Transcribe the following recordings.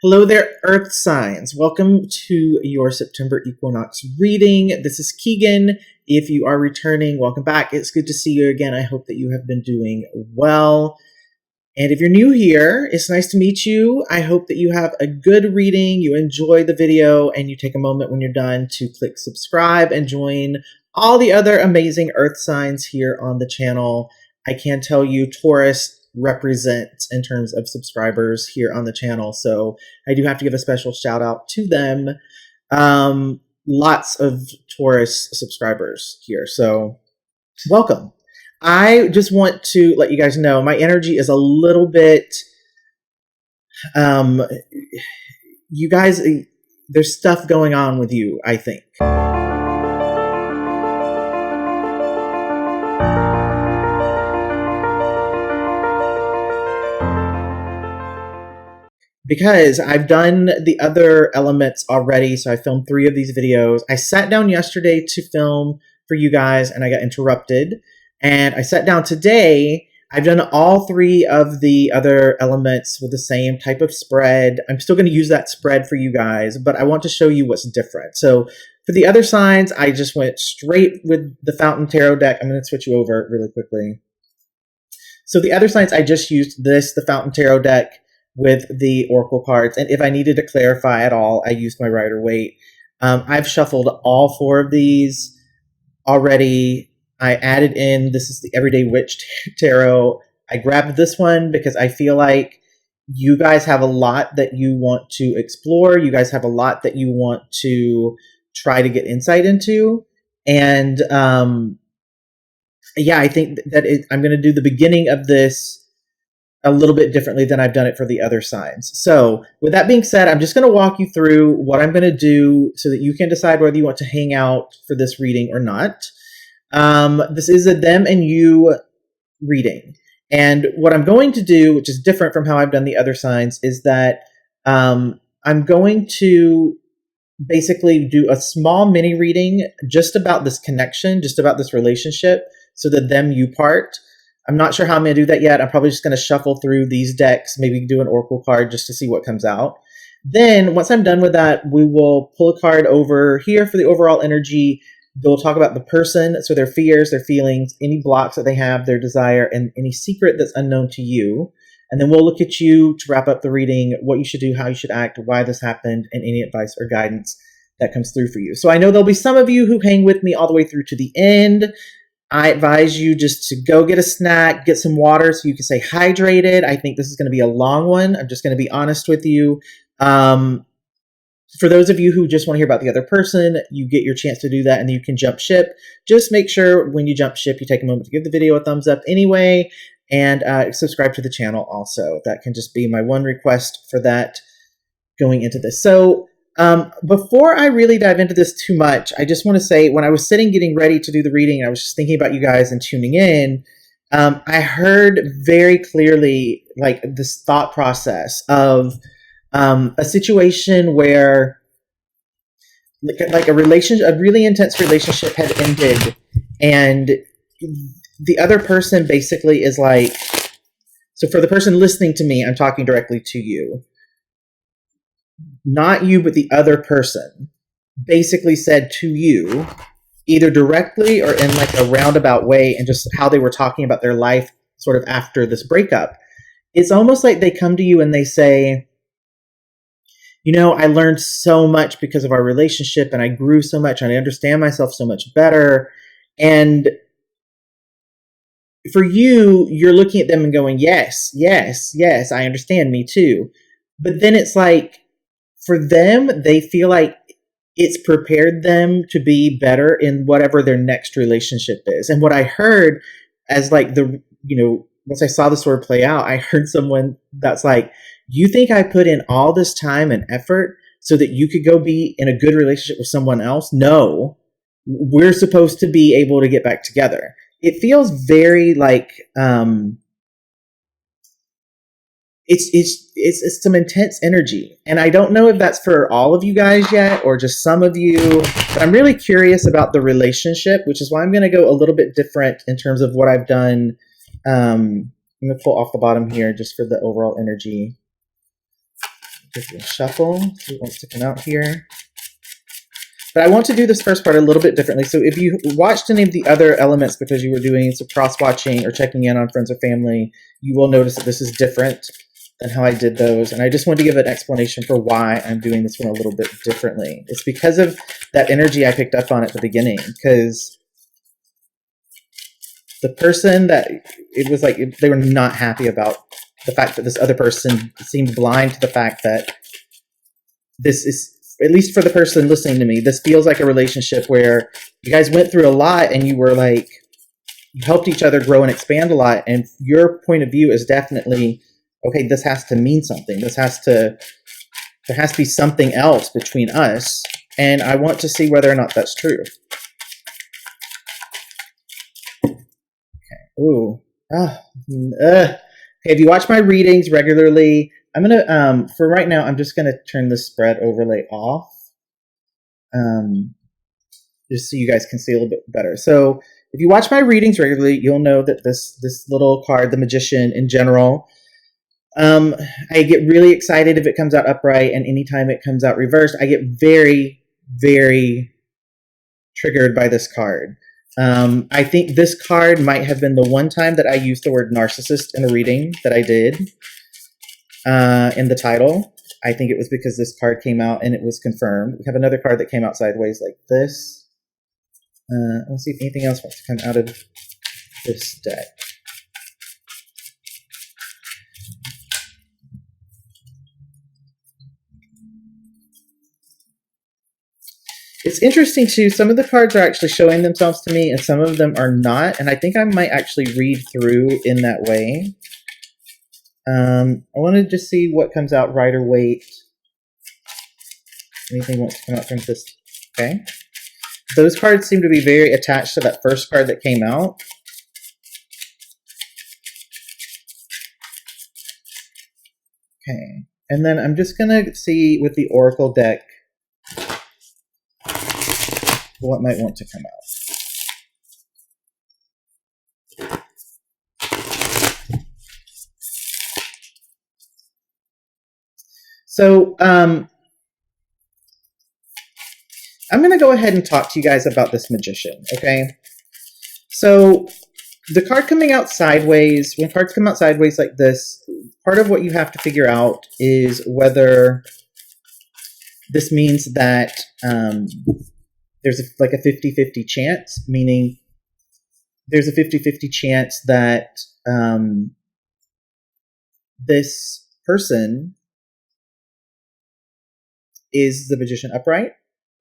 Hello there, Earth signs. Welcome to your September Equinox reading. This is Keaghan. If you are returning, welcome back. It's good to see you again. I hope that you have been doing well. And if you're new here, it's nice to meet you. I hope that you have a good reading, you enjoy the video, and you take a moment when you're done to click subscribe and join all the other amazing Earth signs here on the channel. I can tell you Taurus represents in terms of subscribers here on the channel, so I do have to give a special shout out to them. Lots of Taurus subscribers here, so welcome. I just want to let you guys know my energy is a little bit, you guys, there's stuff going on with you, I think. Because I've done the other elements already, so I filmed 3 of these videos. I sat down yesterday to film for you guys, and I got interrupted. And I sat down today. I've done all 3 of the other elements with the same type of spread. I'm still going to use that spread for you guys, but I want to show you what's different. So for the other signs, I just went straight with the Fountain Tarot deck. I'm going to switch you over really quickly. So the other signs, I just used the Fountain Tarot deck with the Oracle cards. And if I needed to clarify at all, I used my Rider-Waite. I've shuffled all 4 of these already. I added in, this is the Everyday Witch Tarot. I grabbed this one because I feel like you guys have a lot that you want to explore. You guys have a lot that you want to try to get insight into. And yeah, I think that I'm going to do the beginning of this a little bit differently than I've done it for the other signs. So with that being said, I'm just going to walk you through what I'm going to do so that you can decide whether you want to hang out for this reading or not. This is a them and you reading. And what I'm going to do, which is different from how I've done the other signs, is that I'm going to basically do a small mini reading just about this connection, just about this relationship. So the them you part. I'm not sure how I'm going to do that yet. I'm probably just going to shuffle through these decks, maybe do an Oracle card just to see what comes out. Then once I'm done with that, we will pull a card over here for the overall energy. We'll talk about the person, so their fears, their feelings, any blocks that they have, their desire, and any secret that's unknown to you. And then we'll look at you to wrap up the reading, what you should do, how you should act, why this happened, and any advice or guidance that comes through for you. So I know there'll be some of you who hang with me all the way through to the end. I advise you just to go get a snack, get some water so you can stay hydrated. I think this is going to be a long one. I'm just going to be honest with you. For those of you who just want to hear about the other person, you get your chance to do that and you can jump ship. Just make sure when you jump ship, you take a moment to give the video a thumbs up anyway, and subscribe to the channel also. That can just be my one request for that going into this. So before I really dive into this too much, I just want to say when I was sitting getting ready to do the reading, I was just thinking about you guys and tuning in, I heard very clearly like this thought process of a situation where like a really intense relationship had ended, and the other person basically is like, so for the person listening to me, I'm talking directly to you. Not you, but the other person basically said to you, either directly or in like a roundabout way, and just how they were talking about their life sort of after this breakup. It's almost like they come to you and they say, you know, I learned so much because of our relationship, and I grew so much, and I understand myself so much better. And for you, you're looking at them and going, yes, yes, yes, I understand, me too. But then it's like, for them, they feel like it's prepared them to be better in whatever their next relationship is. And what I heard as like once I saw this sort of play out, I heard someone that's like, you think I put in all this time and effort so that you could go be in a good relationship with someone else? No, we're supposed to be able to get back together. It feels very like, it's some intense energy. And I don't know if that's for all of you guys yet or just some of you, but I'm really curious about the relationship, which is why I'm going to go a little bit different in terms of what I've done. I'm going to pull off the bottom here just for the overall energy. Give it a shuffle. See what wants to come out here. But I want to do this first part a little bit differently. So if you watched any of the other elements because you were doing some cross-watching or checking in on friends or family, you will notice that this is different than how I did those. And I just wanted to give an explanation for why I'm doing this one a little bit differently. It's because of that energy I picked up on at the beginning. Because the person that, it was like they were not happy about the fact that this other person seemed blind to the fact that this is, at least for the person listening to me, this feels like a relationship where you guys went through a lot and you were like, you helped each other grow and expand a lot. And your point of view is definitely, okay, this has to mean something. There has to be something else between us. And I want to see whether or not that's true. Okay. Ooh. Okay, if you watch my readings regularly, I'm going to, for right now, I'm just going to turn the spread overlay off. Just so you guys can see a little bit better. So if you watch my readings regularly, you'll know that this little card, the Magician in general, I get really excited if it comes out upright, and anytime it comes out reversed, I get very, very triggered by this card. I think this card might have been the one time that I used the word narcissist in a reading that I did. In the title. I think it was because this card came out and it was confirmed. We have another card that came out sideways like this. Let's see if anything else wants to come out of this deck. It's interesting too, some of the cards are actually showing themselves to me and some of them are not, and I think I might actually read through in that way. I want to just see what comes out, Rider Waite. Anything wants to come out from this? Okay. Those cards seem to be very attached to that first card that came out. Okay. And then I'm just going to see with the Oracle deck what might want to come out. So I'm going to go ahead and talk to you guys about this Magician, okay? So the card coming out sideways, when cards come out sideways like this, part of what you have to figure out is whether this means that there's like a 50-50 chance, meaning there's a 50-50 chance that this person is the Magician upright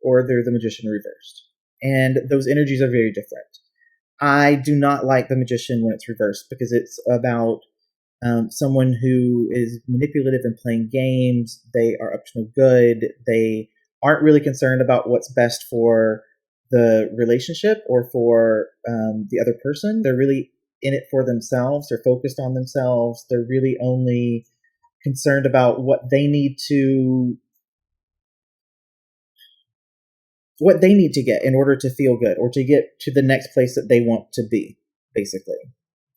or they're the Magician reversed. And those energies are very different. I do not like the Magician when it's reversed because it's about someone who is manipulative and playing games. They are up to no good. They aren't really concerned about what's best for the relationship or for the other person. They're really in it for themselves. They're focused on themselves. They're really only concerned about what they need to get in order to feel good or to get to the next place that they want to be, basically.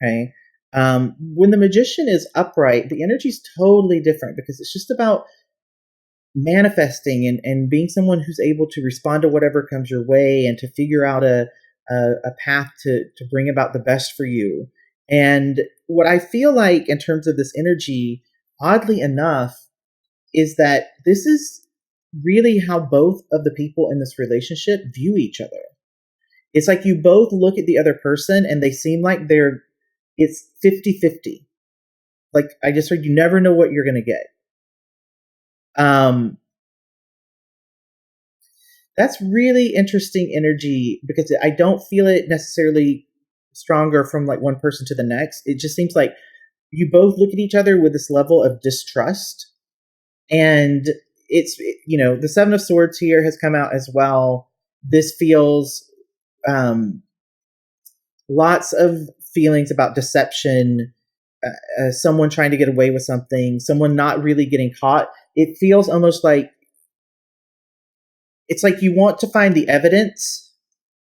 Okay. When the Magician is upright, the energy is totally different because it's just about manifesting and being someone who's able to respond to whatever comes your way and to figure out a path to bring about the best for you. And what I feel like in terms of this energy, oddly enough, is that this is really how both of the people in this relationship view each other. It's like you both look at the other person and they seem like it's 50-50. Like I just heard, you never know what you're going to get. That's really interesting energy because I don't feel it necessarily stronger from like one person to the next. It just seems like you both look at each other with this level of distrust. And it's, the Seven of Swords here has come out as well. This feels lots of feelings about deception, someone trying to get away with something, someone not really getting caught. It feels almost like it's like you want to find the evidence.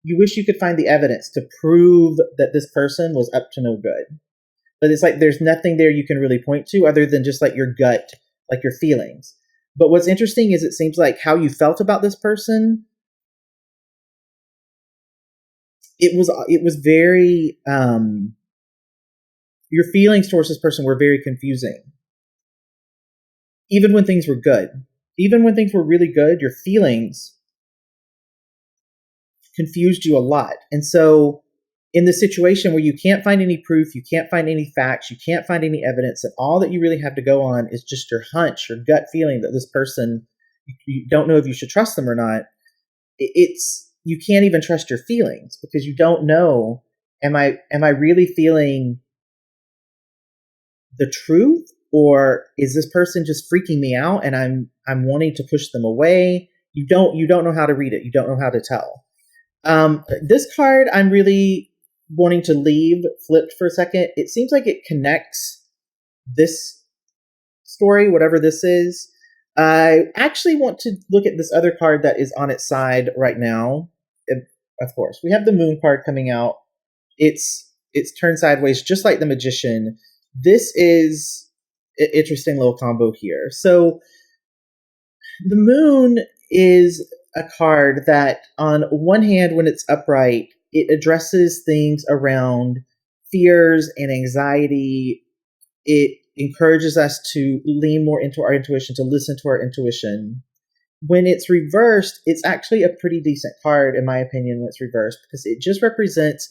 You wish you could find the evidence to prove that this person was up to no good. But it's like there's nothing there you can really point to other than just like your gut, like your feelings. But what's interesting is it seems like how you felt about this person, it was very your feelings towards this person were very confusing. Even when things were good, even when things were really good, your feelings confused you a lot. And so in the situation where you can't find any proof, you can't find any facts, you can't find any evidence, and all that you really have to go on is just your hunch, your gut feeling that this person, you don't know if you should trust them or not. It's, you can't even trust your feelings because you don't know, am I really feeling the truth, or is this person just freaking me out and I'm wanting to push them away? You don't know how to read it. You don't know how to tell. This card I'm really wanting to leave flipped for a second. It seems like it connects this story, whatever this is. I actually want to look at this other card that is on its side right now. Of course, we have the Moon card coming out. It's turned sideways, just like the Magician. This is an interesting little combo here. So the Moon is a card that, on one hand, when it's upright, it addresses things around fears and anxiety. It encourages us to lean more into our intuition, to listen to our intuition. When it's reversed, it's actually a pretty decent card, in my opinion, when it's reversed, because it just represents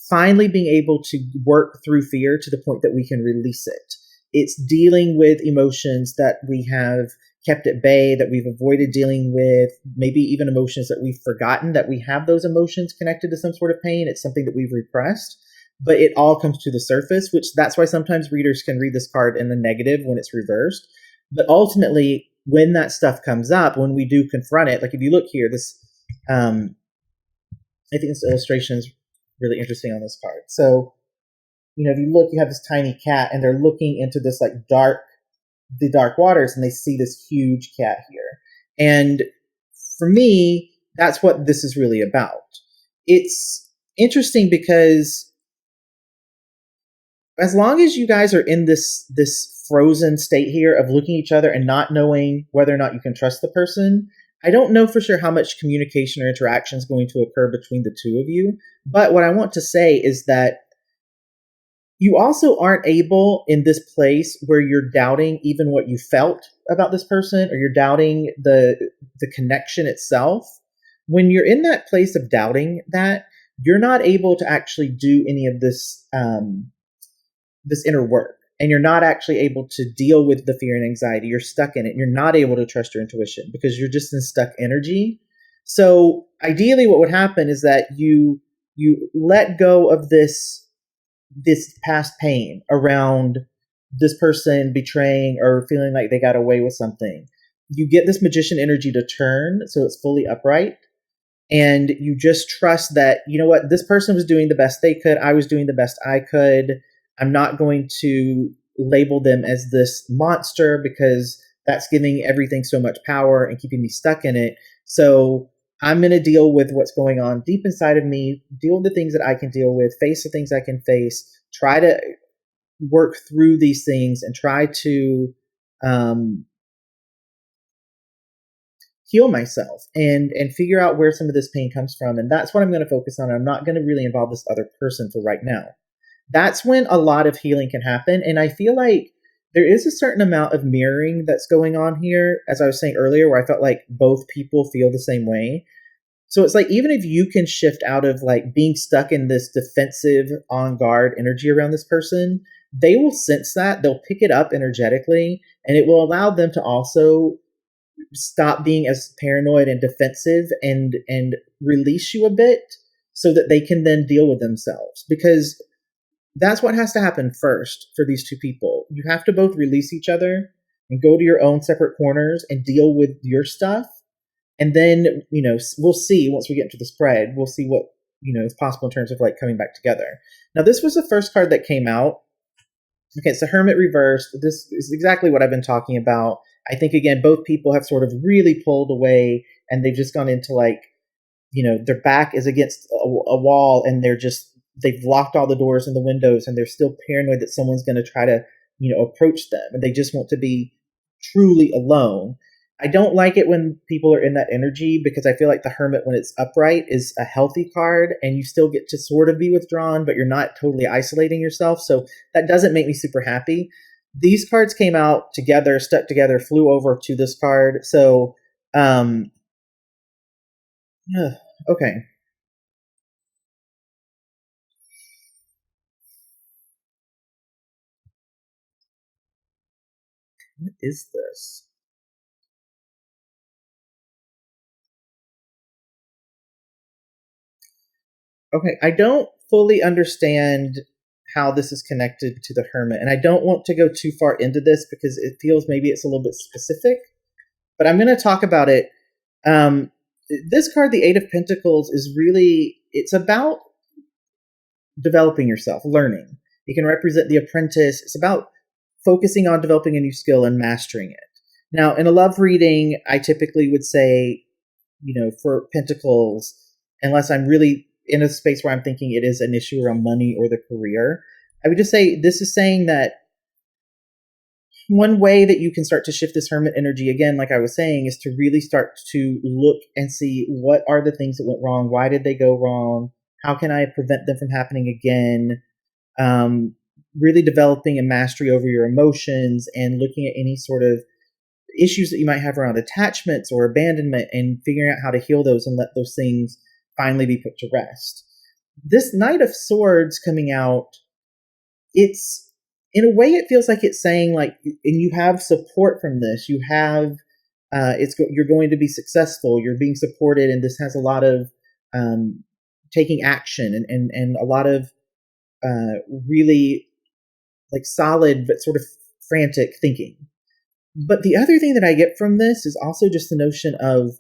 finally being able to work through fear to the point that we can release it. It's dealing with emotions that we have kept at bay, that we've avoided dealing with, maybe even emotions that we've forgotten that we have those emotions connected to some sort of pain. It's something that we've repressed, but it all comes to the surface, which that's why sometimes readers can read this card in the negative when it's reversed. But ultimately, when that stuff comes up, when we do confront it, like if you look here, this, I think this illustration is really interesting on this card. So, if you look, you have this tiny cat and they're looking into this like the dark waters, and they see this huge cat here. And for me, that's what this is really about. It's interesting because as long as you guys are in this frozen state here of looking at each other and not knowing whether or not you can trust the person, I don't know for sure how much communication or interaction is going to occur between the two of you. But what I want to say is that you also aren't able, in this place where you're doubting even what you felt about this person, or you're doubting the connection itself. When you're in that place of doubting that, you're not able to actually do any of this this inner work, and you're not actually able to deal with the fear and anxiety. You're stuck in it. You're not able to trust your intuition because you're just in stuck energy. So ideally, what would happen is that you let go of this past pain around this person betraying or feeling like they got away with something. You get this Magician energy to turn so it's fully upright, and you just trust that, you know what, this person was doing the best they could. I was doing the best I could. I'm not going to label them as this monster because that's giving everything so much power and keeping me stuck in it. So I'm going to deal with what's going on deep inside of me, deal with the things that I can deal with, face the things I can face, try to work through these things, and try to heal myself and figure out where some of this pain comes from. And that's what I'm going to focus on. I'm not going to really involve this other person for right now. That's when a lot of healing can happen. And I feel like there is a certain amount of mirroring that's going on here, as I was saying earlier, where I felt like both people feel the same way. So it's like, even if you can shift out of like being stuck in this defensive, on guard energy around this person, they will sense that, they'll pick it up energetically, and it will allow them to also stop being as paranoid and defensive and release you a bit so that they can then deal with themselves. Because that's what has to happen first for these two people. You have to both release each other and go to your own separate corners and deal with your stuff. And then, we'll see once we get into the spread, we'll see what, is possible in terms of like coming back together. Now, this was the first card that came out. Okay, it's the Hermit reversed. This is exactly what I've been talking about. I think, again, both people have sort of really pulled away, and they've just gone into like, their back is against a wall, and they've locked all the doors and the windows, and they're still paranoid that someone's going to try to, approach them, and they just want to be truly alone. I don't like it when people are in that energy, because I feel like the Hermit, when it's upright, is a healthy card and you still get to sort of be withdrawn, but you're not totally isolating yourself. So that doesn't make me super happy. These cards came out together, stuck together, flew over to this card. So, okay. What is this? Okay, I don't fully understand how this is connected to the Hermit, and I don't want to go too far into this because it feels maybe it's a little bit specific, but I'm going to talk about it. This card, the Eight of Pentacles, is really, it's about developing yourself, learning. It can represent the apprentice. It's about focusing on developing a new skill and mastering it. Now, in a love reading, I typically would say, for Pentacles, unless I'm really in a space where I'm thinking it is an issue around money or the career, I would just say this is saying that one way that you can start to shift this Hermit energy, again, like I was saying, is to really start to look and see what are the things that went wrong, why did they go wrong, how can I prevent them from happening again, really developing a mastery over your emotions and looking at any sort of issues that you might have around attachments or abandonment and figuring out how to heal those and let those things finally be put to rest. This Knight of Swords coming out, it's, in a way, it feels like it's saying, like, and you have support from this. You have, you're going to be successful. You're being supported, and this has a lot of taking action and a lot of really like solid but sort of frantic thinking. But the other thing that I get from this is also just the notion of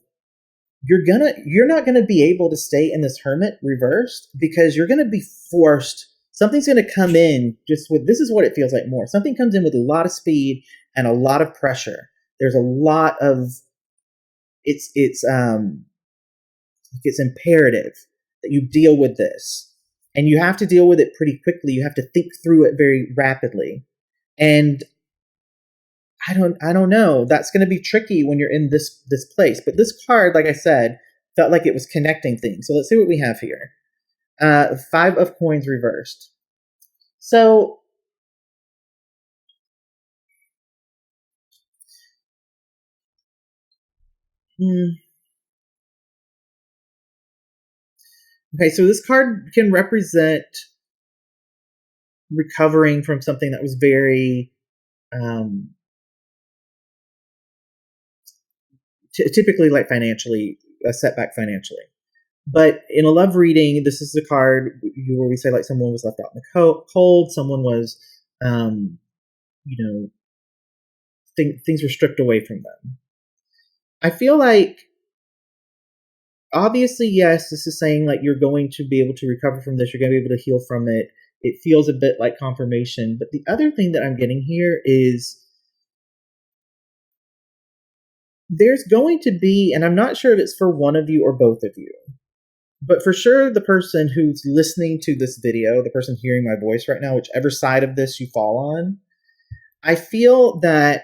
you're not gonna be able to stay in this Hermit reversed, because you're gonna be forced. Something's gonna come in just with, this is what it feels like more. Something comes in with a lot of speed and a lot of pressure. There's a lot of it's imperative that you deal with this, and you have to deal with it pretty quickly. You have to think through it very rapidly, and I don't know. That's going to be tricky when you're in this place. But this card, like I said, felt like it was connecting things. So let's see what we have here. Five of Coins reversed. So okay, so this card can represent recovering from something that was very typically like financially, a setback financially. But in a love reading, this is the card where we say like someone was left out in the cold, someone was, things were stripped away from them. I feel like, obviously, yes, this is saying like you're going to be able to recover from this, you're going to be able to heal from it. It feels a bit like confirmation. But the other thing that I'm getting here is there's going to be, and I'm not sure if it's for one of you or both of you, but for sure the person who's listening to this video, the person hearing my voice right now, whichever side of this you fall on, I feel that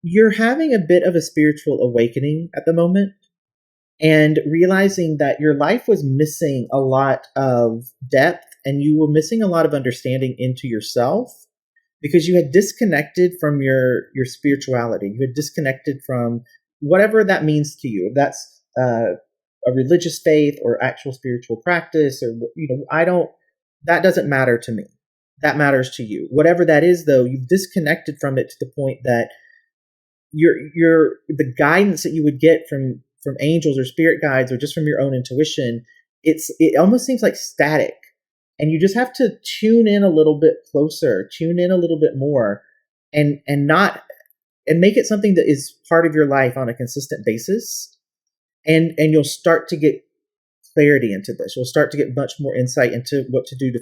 you're having a bit of a spiritual awakening at the moment, and realizing that your life was missing a lot of depth and you were missing a lot of understanding into yourself, because you had disconnected from your spirituality. You had disconnected from whatever that means to you. If that's a religious faith or actual spiritual practice, or that doesn't matter to me. That matters to you. Whatever that is, though, you've disconnected from it to the point that the guidance that you would get from angels or spirit guides or just from your own intuition, it almost seems like static. And you just have to tune in a little bit closer, tune in a little bit more, and make it something that is part of your life on a consistent basis. And you'll start to get clarity into this. You'll start to get much more insight into what to do to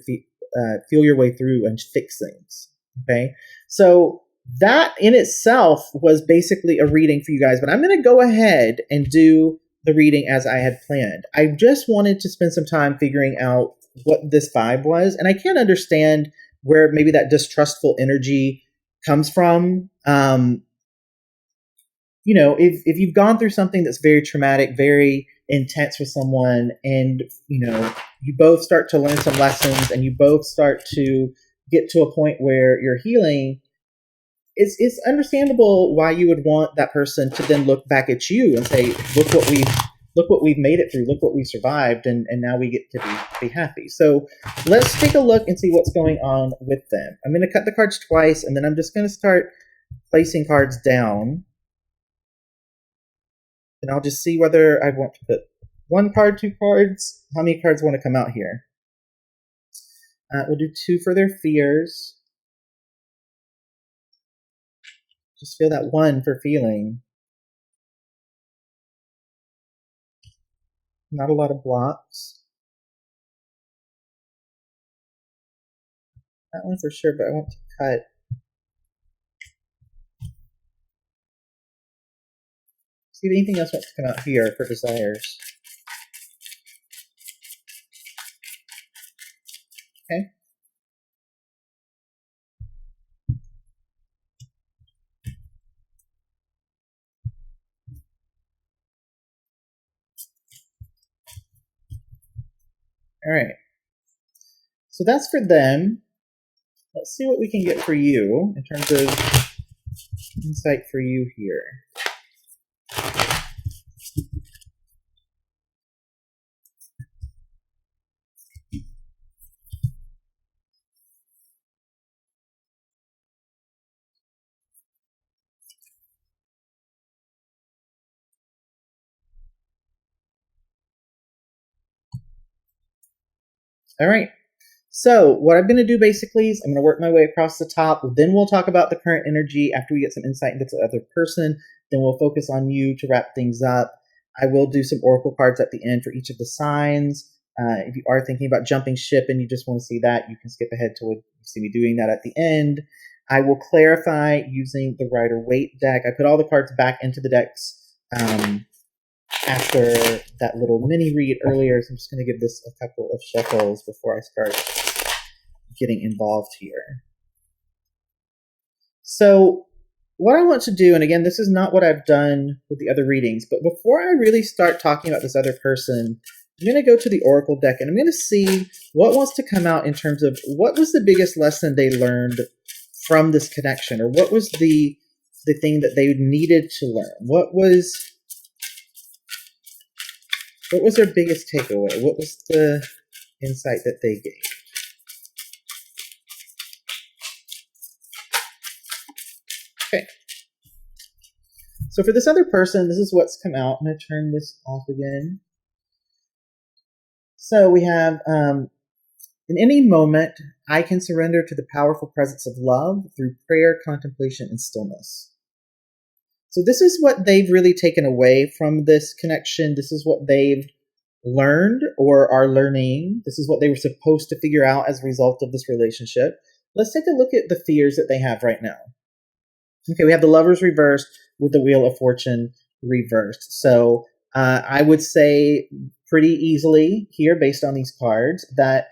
feel your way through and fix things. Okay. So that in itself was basically a reading for you guys, but I'm going to go ahead and do the reading as I had planned. I just wanted to spend some time figuring out what this vibe was, and I can't understand where maybe that distrustful energy comes from. If you've gone through something that's very traumatic, very intense with someone, and you both start to learn some lessons, and you both start to get to a point where you're healing, it's understandable why you would want that person to then look back at you and say, look what we've made it through, look what we survived, and now we get to be happy. So let's take a look and see what's going on with them. I'm going to cut the cards twice, and then I'm just going to start placing cards down. And I'll just see whether I want to put 1 card, 2 cards, how many cards want to come out here. We'll do 2 for their fears. Just feel that 1 for feeling. Not a lot of blocks. That one for sure, but I want to cut. See if anything else wants to come out here for desires. Okay. All right. So that's for them. Let's see what we can get for you in terms of insight for you here. All right. So what I'm going to do basically is I'm going to work my way across the top. Then we'll talk about the current energy after we get some insight into the other person. Then we'll focus on you to wrap things up. I will do some oracle cards at the end for each of the signs. If you are thinking about jumping ship and you just want to see that, you can skip ahead to what you see me doing that at the end. I will clarify using the Rider-Waite deck. I put all the cards back into the decks after that little mini read earlier, so I'm just going to give this a couple of shuffles before I start getting involved here. So what I want to do, and again, this is not what I've done with the other readings, but before I really start talking about this other person, I'm going to go to the Oracle deck, and I'm going to see what wants to come out in terms of what was the biggest lesson they learned from this connection, or what was the thing that they needed to learn. What was their biggest takeaway? What was the insight that they gave? Okay. So for this other person, this is what's come out. I'm going to turn this off again. So we have, in any moment, I can surrender to the powerful presence of love through prayer, contemplation, and stillness. So this is what they've really taken away from this connection. This is what they've learned or are learning. This is what they were supposed to figure out as a result of this relationship. Let's take a look at the fears that they have right now. Okay, we have the Lovers reversed with the Wheel of Fortune reversed. So I would say pretty easily here, based on these cards, that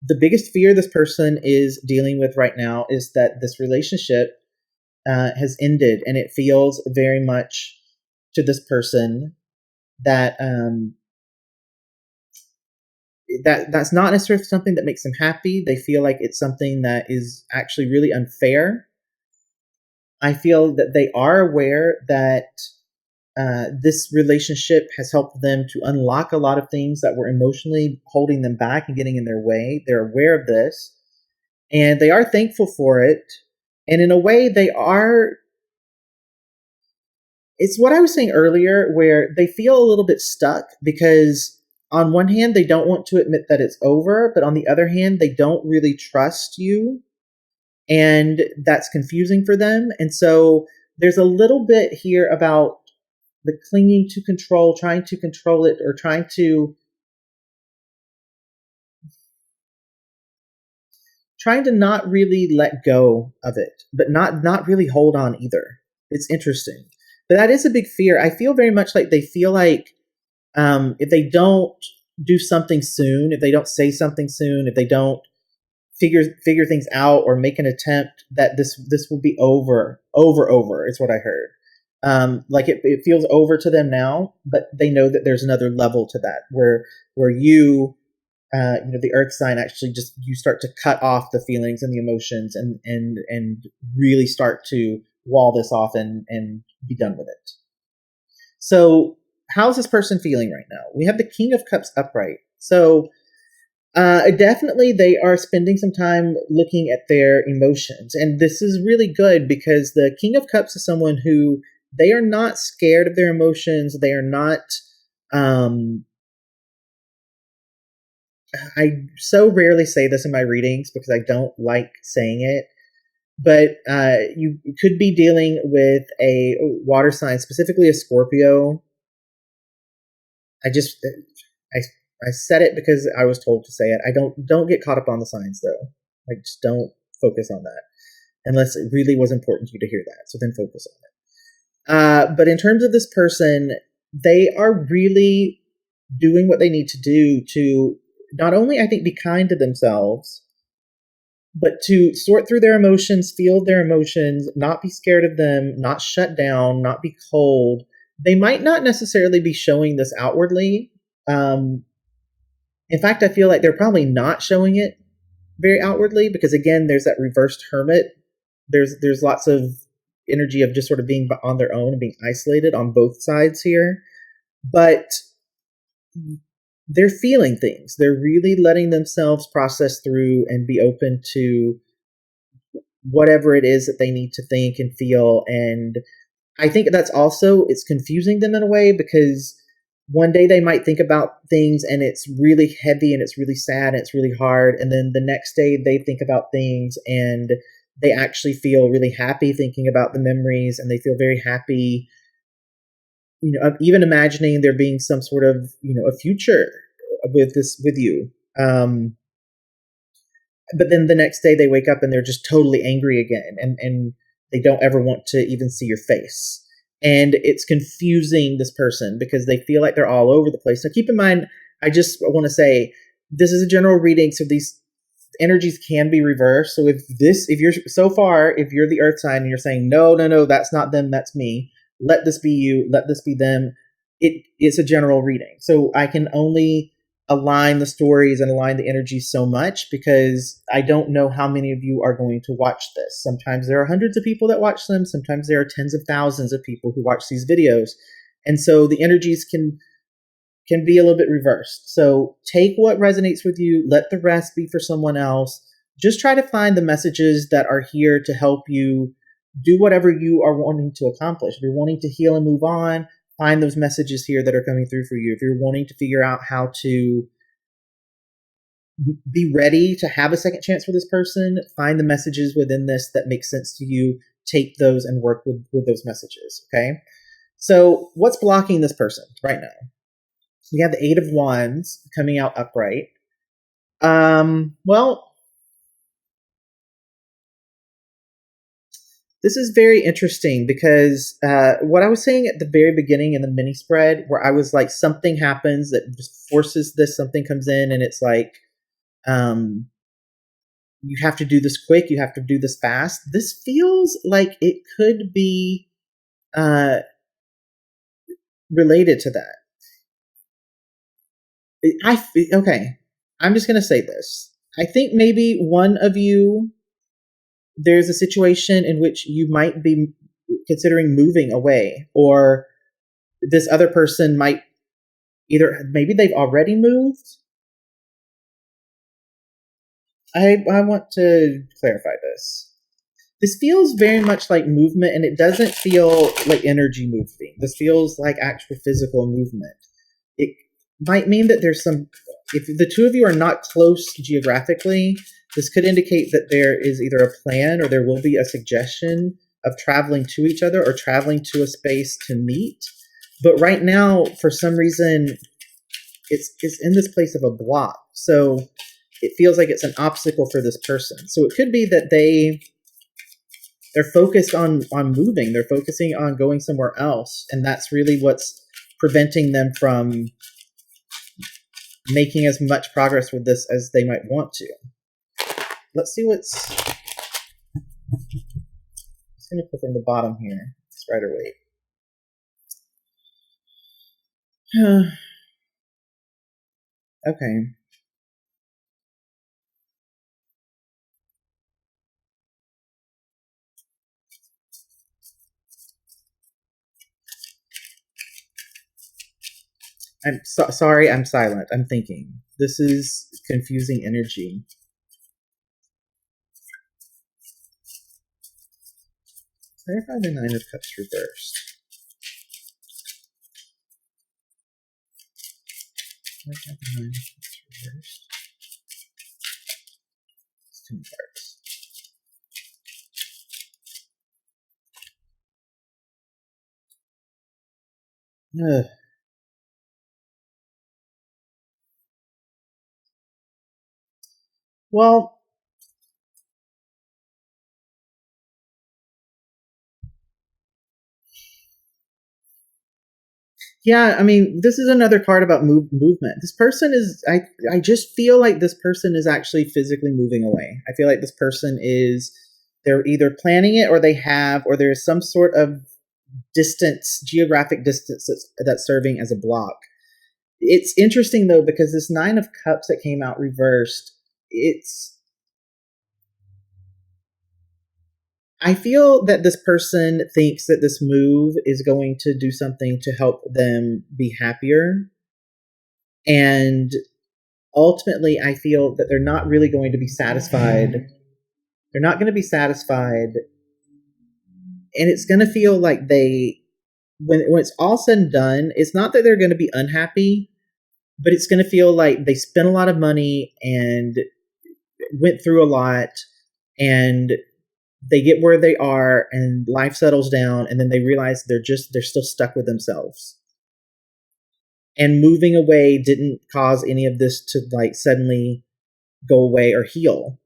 the biggest fear this person is dealing with right now is that this relationship has ended, and it feels very much to this person that that's not necessarily something that makes them happy. They feel like it's something that is actually really unfair. I feel that they are aware that this relationship has helped them to unlock a lot of things that were emotionally holding them back and getting in their way. They're aware of this, and they are thankful for it. And in a way, they are, it's what I was saying earlier, where they feel a little bit stuck because on one hand, they don't want to admit that it's over, but on the other hand, they don't really trust you. And that's confusing for them. And so there's a little bit here about the clinging to control, trying to control it, or trying to not really let go of it, but not really hold on either. It's interesting. But that is a big fear. I feel very much like they feel like if they don't do something soon, if they don't say something soon, if they don't figure things out or make an attempt, that this will be over is what I heard. Like it feels over to them now, but they know that there's another level to that where you, the earth sign, actually just, you start to cut off the feelings and the emotions and really start to wall this off and be done with it. So how's this person feeling right now? We have the King of Cups upright. So definitely they are spending some time looking at their emotions. And this is really good because the King of Cups is someone who, they are not scared of their emotions. They are not, I so rarely say this in my readings because I don't like saying it, but you could be dealing with a water sign, specifically a Scorpio. I said it because I was told to say it. I don't get caught up on the signs though. Like, just don't focus on that unless it really was important to you to hear that. So then focus on it. But in terms of this person, they are really doing what they need to do to not only, I think, be kind to themselves, but to sort through their emotions, feel their emotions, not be scared of them, not shut down, not be cold. They might not necessarily be showing this outwardly. In fact, I feel like they're probably not showing it very outwardly because, again, there's that reversed hermit. There's lots of energy of just sort of being on their own and being isolated on both sides here. But they're feeling things. They're really letting themselves process through and be open to whatever it is that they need to think and feel. And I think that's also, it's confusing them in a way because one day they might think about things and it's really heavy and it's really sad and it's really hard. And then the next day they think about things and they actually feel really happy thinking about the memories, and they feel very happy, even imagining there being some sort of, a future with you. But then the next day they wake up and they're just totally angry again, and they don't ever want to even see your face. And it's confusing this person because they feel like they're all over the place. Now keep in mind, I just want to say, this is a general reading, so these energies can be reversed. So if you're the earth sign and you're saying, no, that's not them, that's me, let this be you, let this be them, it's a general reading. So I can only align the stories and align the energy so much because I don't know how many of you are going to watch this. Sometimes there are hundreds of people that watch them. Sometimes there are tens of thousands of people who watch these videos. And so the energies can be a little bit reversed. So take what resonates with you. Let the rest be for someone else. Just try to find the messages that are here to help you do whatever you are wanting to accomplish. If you're wanting to heal and move on, find those messages here that are coming through for you. If you're wanting to figure out how to be ready to have a second chance with this person, find the messages within this that make sense to you. Take those and work with those messages, okay? So what's blocking this person right now? We have the Eight of Wands coming out upright. Well, this is very interesting because what I was saying at the very beginning in the mini spread, where I was like, something happens that just forces this, something comes in and it's like, you have to do this quick, you have to do this fast. This feels like it could be related to that. Okay, I'm just going to say this. I think maybe one of you, there's a situation in which you might be considering moving away, or this other person might maybe they've already moved. I want to clarify this. This feels very much like movement, and it doesn't feel like energy moving. This feels like actual physical movement. It might mean that there's if the two of you are not close geographically, this could indicate that there is either a plan or there will be a suggestion of traveling to each other or traveling to a space to meet. But right now, for some reason, it's in this place of a block. So it feels like it's an obstacle for this person. So it could be that they're focused on moving. They're focusing on going somewhere else. And that's really what's preventing them from making as much progress with this as they might want to. let's see what's. I'm just going to put from the bottom here. It's Rider Waite. Okay. I'm sorry, I'm silent. I'm thinking. This is confusing energy. Clarify the Nine of Cups reversed. Clarify the Nine of Cups reversed. It's two cards. Ugh. Well, yeah, I mean, this is another card about movement. This person is, I just feel like this person is actually physically moving away. I feel like this person is, they're either planning it or they have, or there's some sort of distance, geographic distance that's serving as a block. It's interesting though, because this Nine of Cups that came out reversed, I feel that this person thinks that this move is going to do something to help them be happier. And ultimately, I feel that they're not really going to be satisfied. They're not going to be satisfied. And it's going to feel like when it's all said and done, it's not that they're going to be unhappy, but it's going to feel like they spent a lot of money and went through a lot, and they get where they are and life settles down, and then they realize they're still stuck with themselves. And moving away didn't cause any of this to like suddenly go away or heal.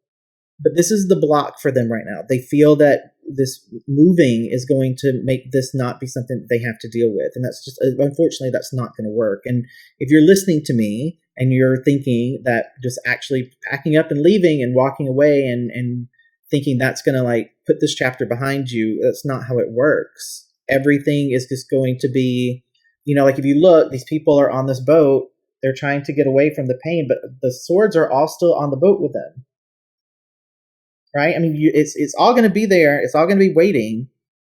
But this is the block for them right now. They feel that this moving is going to make this not be something that they have to deal with. And that's just, unfortunately, that's not going to work. And if you're listening to me and you're thinking that just actually packing up and leaving and walking away and thinking that's going to like put this chapter behind you, that's not how it works. Everything is just going to be, like if you look, these people are on this boat, they're trying to get away from the pain, but the swords are all still on the boat with them. Right? I mean, it's all going to be there. It's all going to be waiting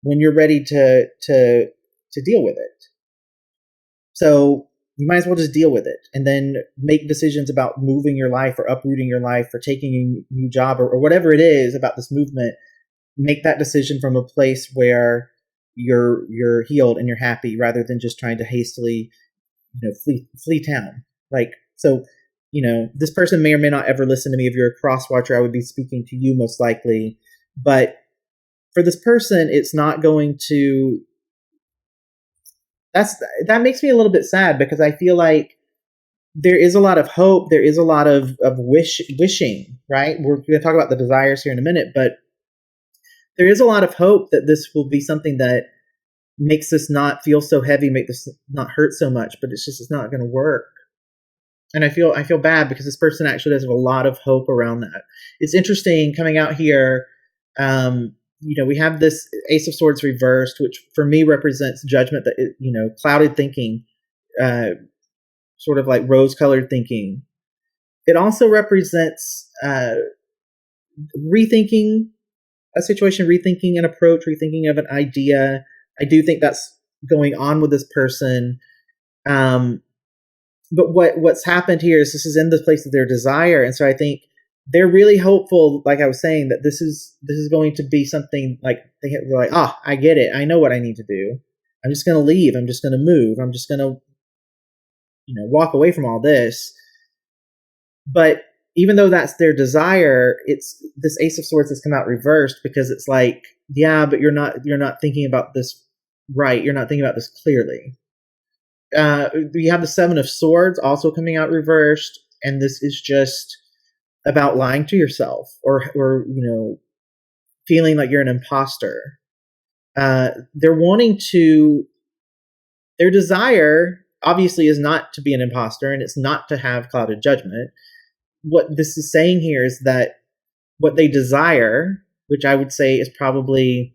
when you're ready to deal with it. So you might as well just deal with it and then make decisions about moving your life or uprooting your life or taking a new job or whatever it is about this movement. Make that decision from a place where you're healed and you're happy, rather than just trying to hastily, flee town. Like, so, this person may or may not ever listen to me. If you're a cross watcher, I would be speaking to you most likely. But for this person, it's not going to. That makes me a little bit sad, because I feel like there is a lot of hope. There is a lot of wishing, right? We're going to talk about the desires here in a minute, but there is a lot of hope that this will be something that makes this not feel so heavy, make this not hurt so much, but it's not going to work. And I feel bad, because this person actually does have a lot of hope around that. It's interesting coming out here. We have this Ace of Swords reversed, which for me represents judgment, that clouded thinking, sort of like rose-colored thinking. It also represents rethinking a situation, rethinking an approach, rethinking of an idea. I do think that's going on with this person. But what's happened here is this is in the place of their desire. And so I think they're really hopeful, like I was saying, that this is going to be something like they're like, I get it. I know what I need to do. I'm just going to leave. I'm just going to move. I'm just going to, walk away from all this. But even though that's their desire, it's this Ace of Swords has come out reversed, because it's like, yeah, but you're not thinking about this right. You're not thinking about this clearly. You have the Seven of Swords also coming out reversed, and this is just about lying to yourself or feeling like you're an imposter. They're wanting to. Their desire obviously is not to be an imposter, and it's not to have clouded judgment. What this is saying here is that what they desire, which I would say is probably,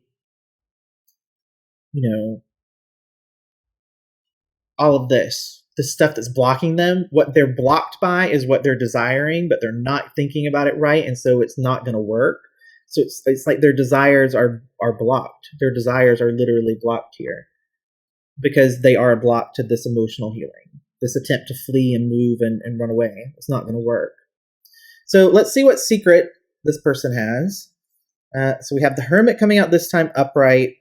all of this, the stuff that's blocking them. What they're blocked by is what they're desiring, but they're not thinking about it right, and so it's not going to work. So it's like their desires are blocked. Their desires are literally blocked here because they are blocked to this emotional healing, this attempt to flee and move and run away. It's not going to work. So let's see what secret this person has. So we have the Hermit coming out this time upright,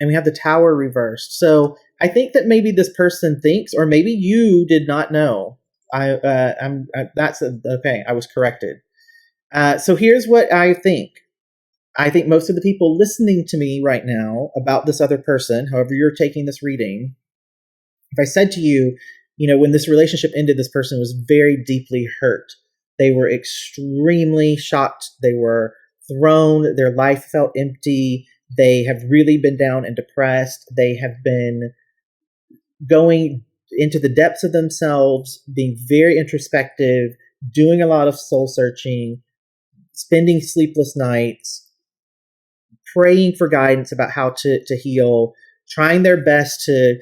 and we have the Tower reversed. So I think that maybe this person thinks, or maybe you did not know. That's okay. I was corrected. So here's what I think. I think most of the people listening to me right now about this other person, however you're taking this reading, if I said to you, when this relationship ended, this person was very deeply hurt. They were extremely shocked. They were thrown. Their life felt empty. They have really been down and depressed. They have been going into the depths of themselves, being very introspective, doing a lot of soul searching, spending sleepless nights, praying for guidance about how to heal, trying their best to,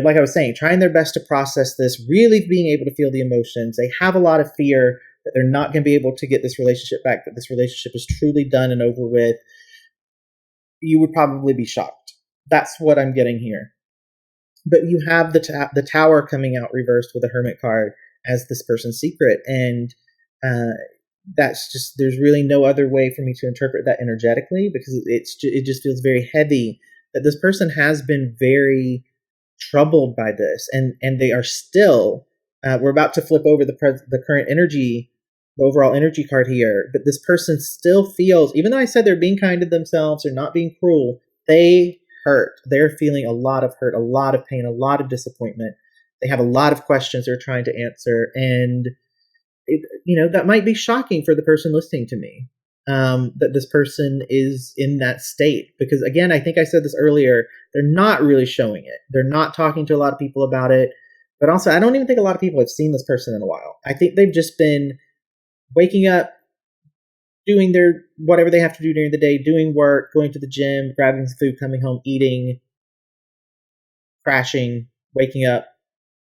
like I was saying, trying their best to process this, really being able to feel the emotions. They have a lot of fear that they're not going to be able to get this relationship back, that this relationship is truly done and over with. You would probably be shocked. That's what I'm getting here. But you have the Tower coming out reversed with a Hermit card as this person's secret. And that's just, there's really no other way for me to interpret that energetically, because it just feels very heavy that this person has been very troubled by this, and they are still, we're about to flip over the current energy, the overall energy card here, but this person still feels, even though I said they're being kind to themselves, they're not being cruel, they hurt. They're feeling a lot of hurt, a lot of pain, a lot of disappointment. They have a lot of questions they're trying to answer, and that might be shocking for the person listening to me, that this person is in that state, because again, I think I said this earlier, they're not really showing it. They're not talking to a lot of people about it, but also I don't even think a lot of people have seen this person in a while. I think they've just been waking up, doing their whatever they have to do during the day, doing work, going to the gym, grabbing some food, coming home, eating, crashing, waking up,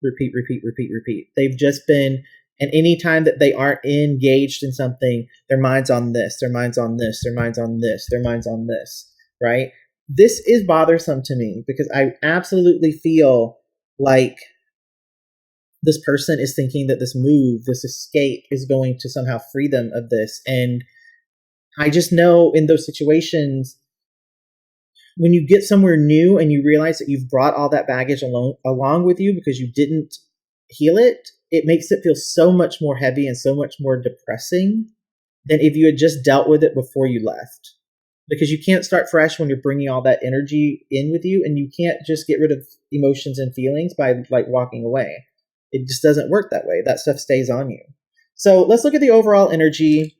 repeat, repeat, repeat, repeat. They've just been, and any time that they aren't engaged in something, their mind's on this, their mind's on this, their mind's on this, their mind's on this, right? This is bothersome to me because I absolutely feel like this person is thinking that this move, this escape is going to somehow free them of this. And I just know in those situations, when you get somewhere new and you realize that you've brought all that baggage along with you because you didn't heal it, it makes it feel so much more heavy and so much more depressing than if you had just dealt with it before you left. Because you can't start fresh when you're bringing all that energy in with you, and you can't just get rid of emotions and feelings by like walking away. It just doesn't work that way. That stuff stays on you. So let's look at the overall energy.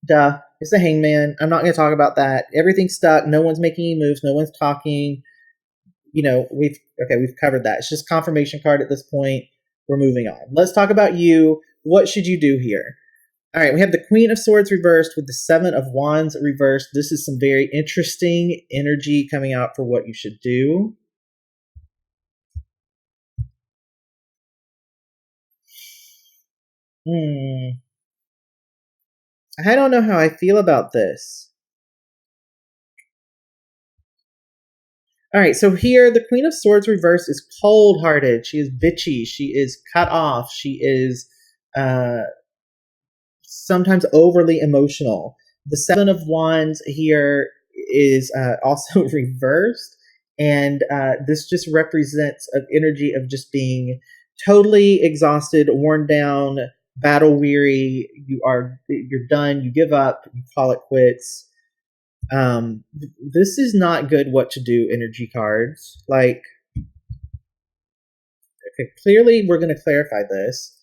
Duh, it's the Hangman. I'm not going to talk about that. Everything's stuck. No one's making any moves. No one's talking. We've covered that. It's just confirmation card at this point. We're moving on. Let's talk about you. What should you do here? All right, we have the Queen of Swords reversed with the Seven of Wands reversed. This is some very interesting energy coming out for what you should do. I don't know how I feel about this. All right, so here the Queen of Swords reversed is cold-hearted. She is bitchy. She is cut off. She is sometimes overly emotional. The Seven of Wands here is also reversed, and this just represents an energy of just being totally exhausted, worn down, battle weary. You're done. You give up. You call it quits. This is not good. What to do? Energy cards. Okay, clearly we're going to clarify this.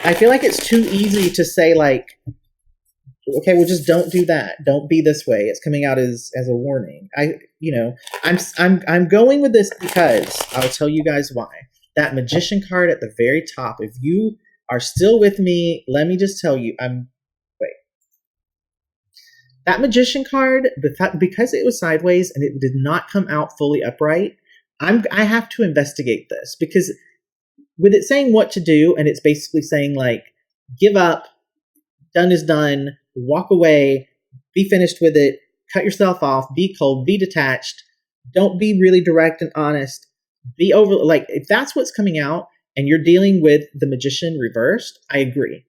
I feel like it's too easy to say okay, well, just don't do that. Don't be this way. It's coming out as a warning. I'm going with this because I'll tell you guys why. That Magician card at the very top, if you are still with me, let me just tell you, wait. That Magician card, because it was sideways and it did not come out fully upright, I have to investigate this, because with it saying what to do, and it's basically saying like, give up, done is done, walk away, be finished with it, cut yourself off, be cold, be detached, don't be really direct and honest, be over, like, if that's what's coming out and you're dealing with the Magician reversed, I agree.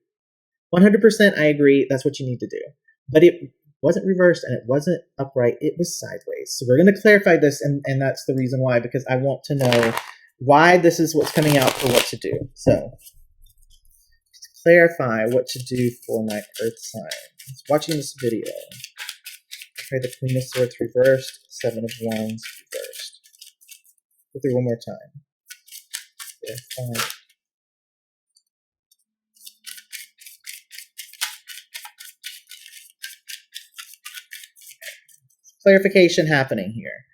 100% I agree, that's what you need to do. But it wasn't reversed and it wasn't upright, it was sideways. So we're going to clarify this, and that's the reason why, because I want to know why this is what's coming out for what to do. So, to clarify what to do for my Earth sign, watching this video, okay, the Queen of Swords reversed, Seven of Wands reversed. Go through one more time. Yeah, clarification happening here.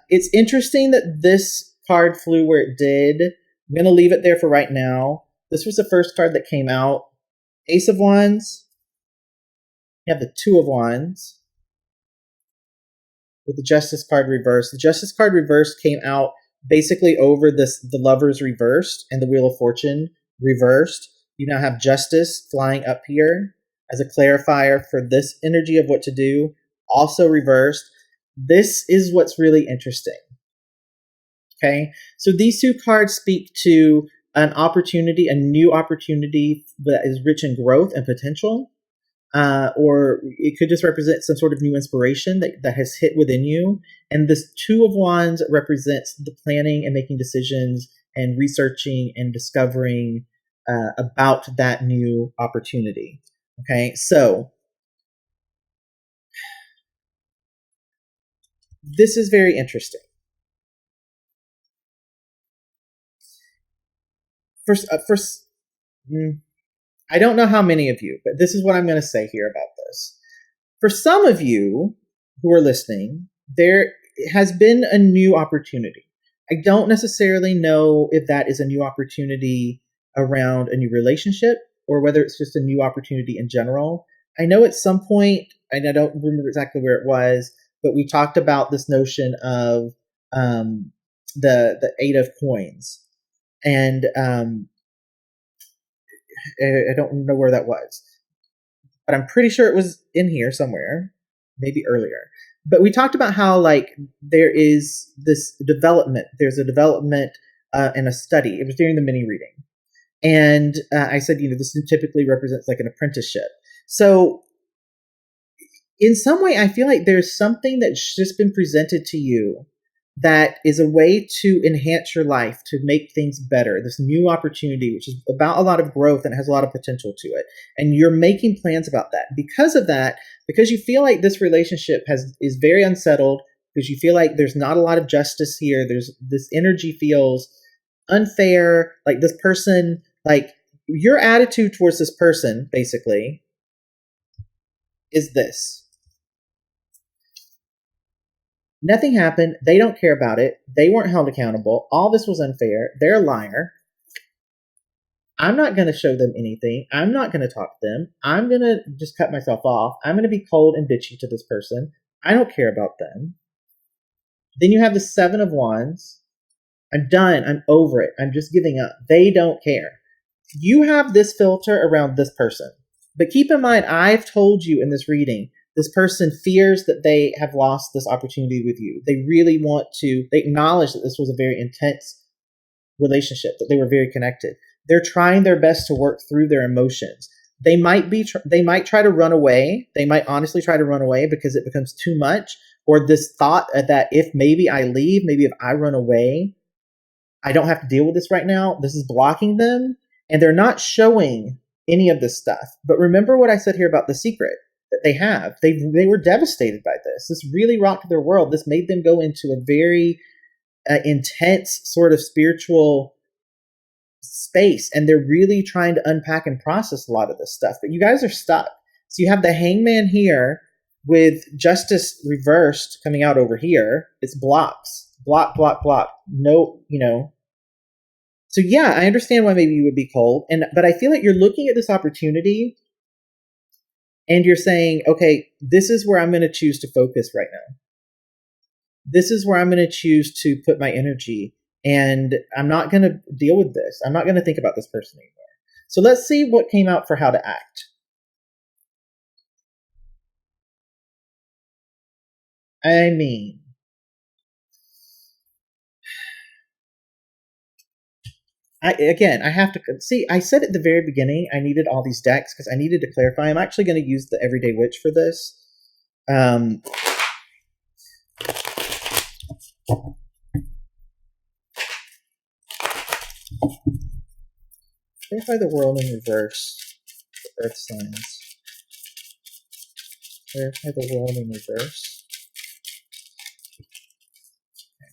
It's interesting that this card flew where it did. I'm going to leave it there for right now. This was the first card that came out. Ace of Wands. You have the Two of Wands. With the Justice card reversed. The Justice card reversed came out basically over the Lovers reversed and the Wheel of Fortune reversed. You now have Justice flying up here as a clarifier for this energy of what to do. Also reversed. This is what's really interesting. Okay, so these two cards speak to an opportunity, a new opportunity that is rich in growth and potential, or it could just represent some sort of new inspiration that has hit within you. And this Two of Wands represents the planning and making decisions and researching and discovering about that new opportunity. Okay, so this is very interesting. First, I don't know how many of you, but this is what I'm going to say here about this. For some of you who are listening, there has been a new opportunity. I don't necessarily know if that is a new opportunity around a new relationship or whether it's just a new opportunity in general. I know at some point, and I don't remember exactly where it was, but we talked about this notion of the Eight of Coins. And I don't know where that was, but I'm pretty sure it was in here somewhere, maybe earlier. But we talked about how, like, there is this development. There's a development and a study. It was during the mini reading. And I said, this typically represents like an apprenticeship. So in some way, I feel like there's something that's just been presented to you that is a way to enhance your life, to make things better. This new opportunity, which is about a lot of growth and has a lot of potential to it. And you're making plans about that. Because of that, because you feel like this relationship is very unsettled, because you feel like there's not a lot of justice here, there's this energy feels unfair, like this person, like your attitude towards this person, basically, is this. Nothing happened. They don't care about it. They weren't held accountable. All this was unfair. They're a liar. I'm not going to show them anything. I'm not going to talk to them. I'm going to just cut myself off. I'm going to be cold and bitchy to this person. I don't care about them. Then you have the Seven of Wands. I'm done. I'm over it. I'm just giving up. They don't care. You have this filter around this person. But keep in mind, I've told you in this reading, this person fears that they have lost this opportunity with you. They really want to, they acknowledge that this was a very intense relationship, that they were very connected. They're trying their best to work through their emotions. They might try to run away. They might honestly try to run away because it becomes too much, or this thought that if maybe I leave, maybe if I run away, I don't have to deal with this right now. This is blocking them, and they're not showing any of this stuff. But remember what I said here about the secret that they have. They were devastated by this. This really rocked their world. This made them go into a very intense sort of spiritual space, and they're really trying to unpack and process a lot of this stuff. But you guys are stuck. So you have the Hangman here with Justice reversed coming out over here. It's blocks. Block. No, So yeah, I understand why maybe you would be cold, but I feel like you're looking at this opportunity and you're saying, okay, this is where I'm going to choose to focus right now. This is where I'm going to choose to put my energy, and I'm not going to deal with this. I'm not going to think about this person anymore. So let's see what came out for how to act. I mean, I have to see. I said at the very beginning I needed all these decks because I needed to clarify. I'm actually going to use the Everyday Witch for this. Clarify the world in reverse. The Earth signs. Clarify the world in reverse. Okay.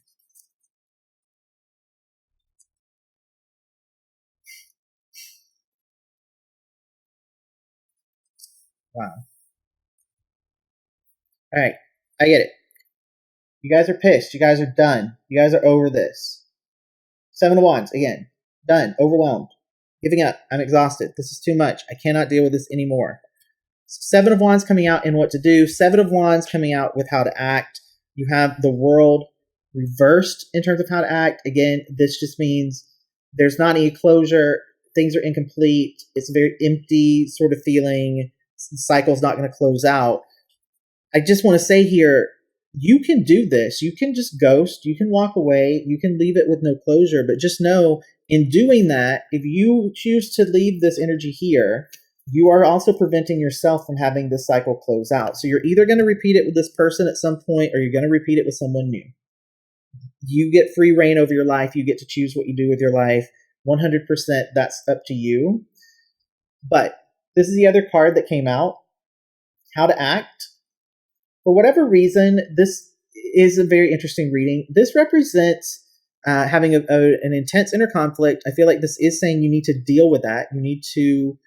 Wow. All right, I get it. You guys are pissed. You guys are done. You guys are over this. 7 of Wands, again. Done. Overwhelmed. Giving up. I'm exhausted. This is too much. I cannot deal with this anymore. 7 of Wands coming out in what to do. 7 of Wands coming out with how to act. You have the world reversed in terms of how to act. Again, this just means there's not any closure. Things are incomplete. It's a very empty sort of feeling. The cycle's not going to close out. I just want to say here, you can do this. You can just ghost. You can walk away. You can leave it with no closure. But just know, in doing that, if you choose to leave this energy here, you are also preventing yourself from having this cycle close out. So you're either going to repeat it with this person at some point, or you're going to repeat it with someone new. You get free reign over your life. You get to choose what you do with your life. 100%, that's up to you. But this is the other card that came out. How to act. For whatever reason, this is a very interesting reading. This represents having an intense inner conflict. I feel like this is saying you need to deal with that. You need to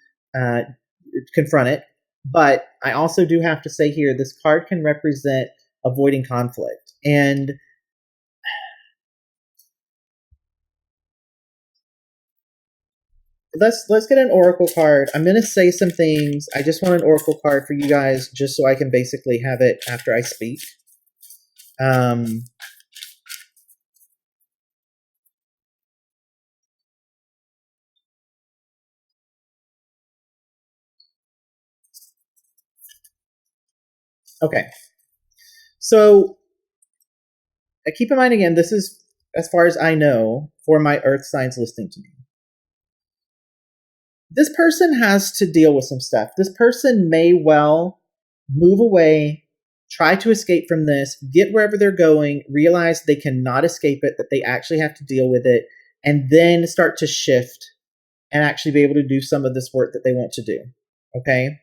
confront it. But I also do have to say here, this card can represent avoiding conflict. And let's get an oracle card. I'm going to say some things. I just want an oracle card for you guys just so I can basically have it after I speak. Okay. So keep in mind again, this is, as far as I know, for my earth signs listening to me. This person has to deal with some stuff. This person may well move away, try to escape from this, get wherever they're going, realize they cannot escape it, that they actually have to deal with it, and then start to shift and actually be able to do some of this work that they want to do. Okay?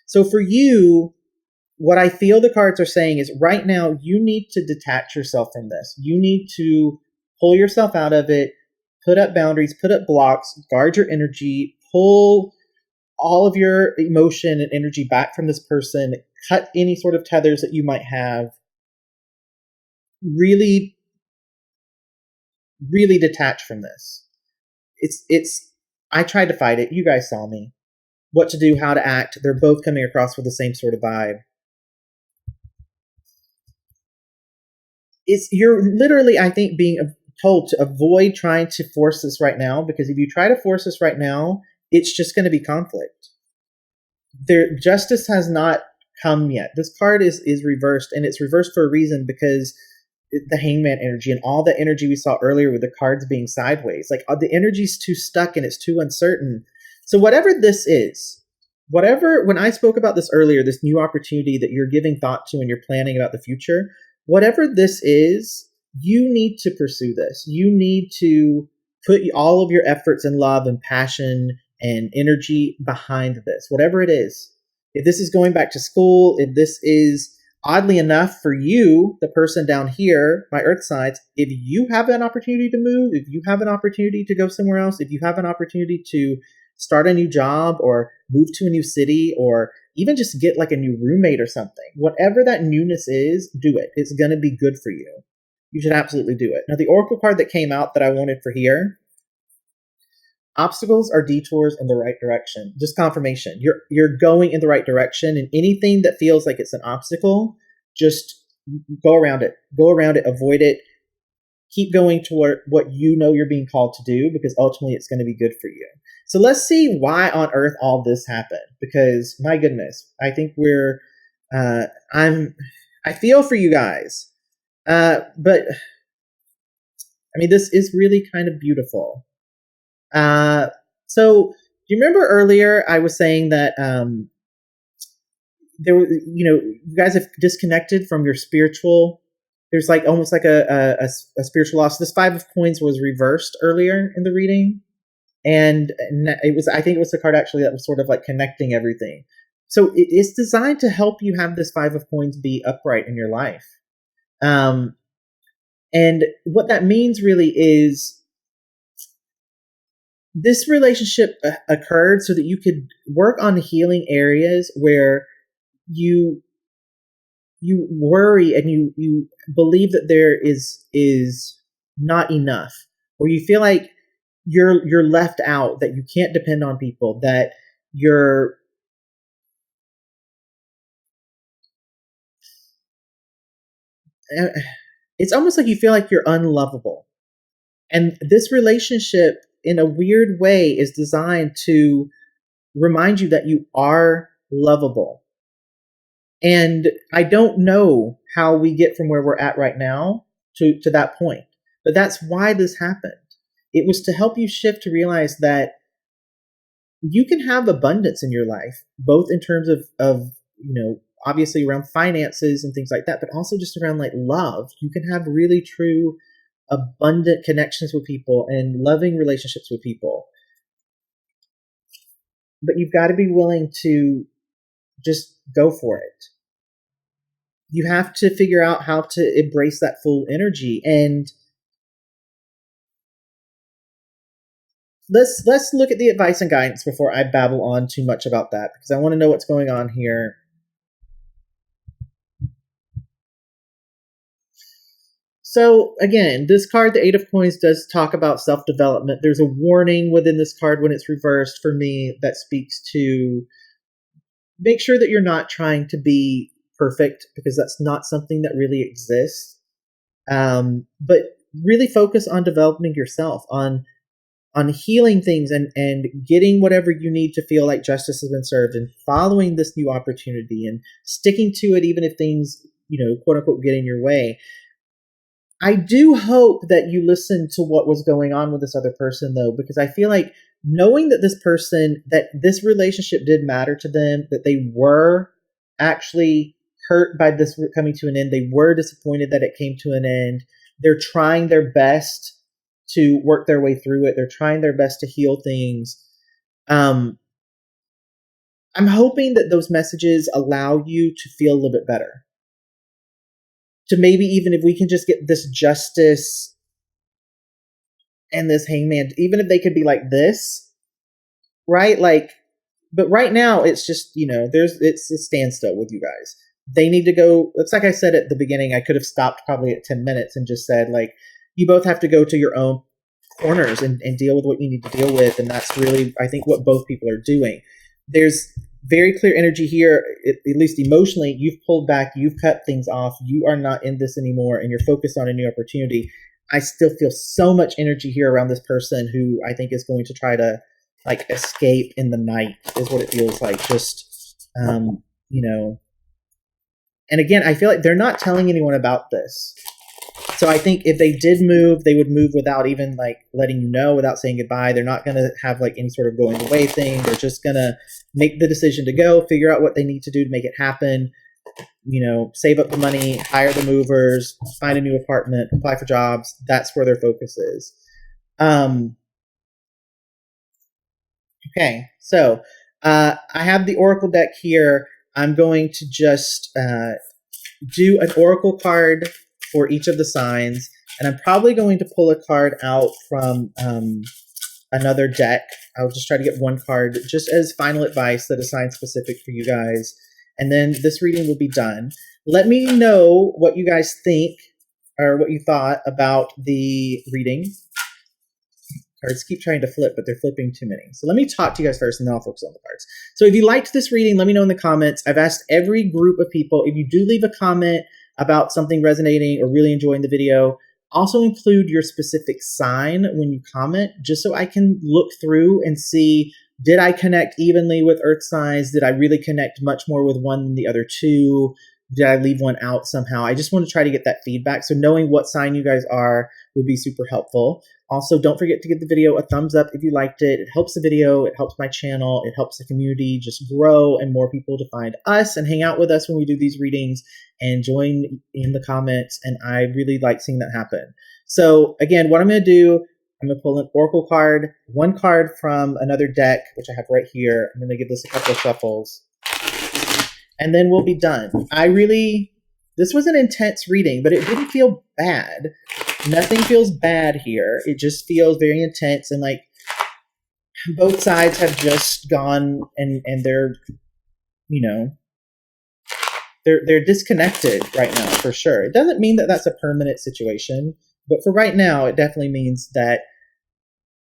So for you, what I feel the cards are saying is right now you need to detach yourself from this. You need to pull yourself out of it, put up boundaries, put up blocks, guard your energy, pull all of your emotion and energy back from this person, cut any sort of tethers that you might have. Really, really detach from this. I tried to fight it. You guys saw me. What to do, how to act. They're both coming across with the same sort of vibe. You're literally, I think, being told to avoid trying to force this right now, because if you try to force this right now, it's just going to be conflict. Justice has not come yet. This card is reversed, and it's reversed for a reason, because the Hangman energy and all the energy we saw earlier with the cards being sideways, like the energy's too stuck and it's too uncertain. So whatever this is, when I spoke about this earlier, this new opportunity that you're giving thought to and you're planning about the future, whatever this is, you need to pursue this. You need to put all of your efforts and love and passion and energy behind this, whatever it is. If this is going back to school, if this is, oddly enough for you, the person down here, my earth signs, if you have an opportunity to move, if you have an opportunity to go somewhere else, if you have an opportunity to start a new job or move to a new city, or even just get like a new roommate or something, whatever that newness is, do it. It's going to be good for you. You should absolutely do it. Now, the oracle card that came out that I wanted for here obstacles are detours in the right direction. Just confirmation. You're going in the right direction, and anything that feels like it's an obstacle, just go around it. Go around it, avoid it. Keep going toward what you know you're being called to do, because ultimately it's going to be good for you. So let's see why on earth all this happened, because my goodness, I think I feel for you guys. But I mean, this is really kind of beautiful. So do you remember earlier I was saying that there were, you guys have disconnected from your spiritual. There's like almost like a spiritual loss. This Five of Coins was reversed earlier in the reading, and I think it was the card actually that was sort of like connecting everything. So it's designed to help you have this Five of Coins be upright in your life. And what that means really is this relationship occurred so that you could work on healing areas where you worry and you believe that there is not enough, or you feel like you're left out, that you can't depend on people, that it's almost like you feel like you're unlovable. And this relationship, in a weird way, is designed to remind you that you are lovable. And I don't know how we get from where we're at right now to that point, but that's why this happened. It was to help you shift to realize that you can have abundance in your life, both in terms of obviously around finances and things like that, but also just around like love. You can have really true abundant connections with people and loving relationships with people. But you've got to be willing to just go for it. You have to figure out how to embrace that full energy. And let's look at the advice and guidance before I babble on too much about that, because I want to know what's going on here. So again, this card, the Eight of Coins, does talk about self-development. There's a warning within this card when it's reversed for me that speaks to make sure that you're not trying to be perfect, because that's not something that really exists. But really focus on developing yourself, on healing things and getting whatever you need to feel like justice has been served, and following this new opportunity and sticking to it even if things, quote unquote, get in your way. I do hope that you listened to what was going on with this other person, though, because I feel like knowing that that this relationship did matter to them, that they were actually hurt by this coming to an end, they were disappointed that it came to an end, they're trying their best to work their way through it, they're trying their best to heal things. I'm hoping that those messages allow you to feel a little bit better. To maybe even if we can just get this justice and this hangman, even if they could be like this, right? Like, but right now it's just, it's a standstill with you guys. They need to go. It's like I said at the beginning, I could have stopped probably at 10 minutes and just said, like, you both have to go to your own corners and deal with what you need to deal with. And that's really, I think, what both people are doing. There's very clear energy here, at least emotionally. You've pulled back, you've cut things off, you are not in this anymore, and you're focused on a new opportunity. I still feel so much energy here around this person who I think is going to try to like escape in the night, is what it feels like. Just, and again, I feel like they're not telling anyone about this. So I think if they did move, they would move without even like letting you know, without saying goodbye. They're not going to have like any sort of going away thing. They're just going to make the decision to go, figure out what they need to do to make it happen, save up the money, hire the movers, find a new apartment, apply for jobs. That's where their focus is. Okay, so I have the Oracle deck here. I'm going to just do an Oracle card for each of the signs, and I'm probably going to pull a card out from another deck. I'll just try to get one card just as final advice that is sign specific for you guys, and then this reading will be done. Let me know what you guys think or what you thought about the reading. Cards keep trying to flip, but they're flipping too many. So let me talk to you guys first, and then I'll focus on the cards. So if you liked this reading, let me know in the comments. I've asked every group of people, if you do leave a comment about something resonating or really enjoying the video, also include your specific sign when you comment, just so I can look through and see, did I connect evenly with earth signs? Did I really connect much more with one than the other two? Did I leave one out somehow? I just want to try to get that feedback. So knowing what sign you guys are would be super helpful. Also, don't forget to give the video a thumbs up if you liked it. It helps the video, it helps my channel, it helps the community just grow and more people to find us and hang out with us when we do these readings and join in the comments. And I really like seeing that happen. So again, what I'm going to do, I'm going to pull an oracle card, one card from another deck, which I have right here. I'm going to give this a couple of shuffles, and then we'll be done. This was an intense reading, but it didn't feel bad. Nothing feels bad here. It just feels very intense, and like both sides have just gone and they're, you know, they're disconnected right now for sure. It doesn't mean that that's a permanent situation, but for right now, it definitely means that,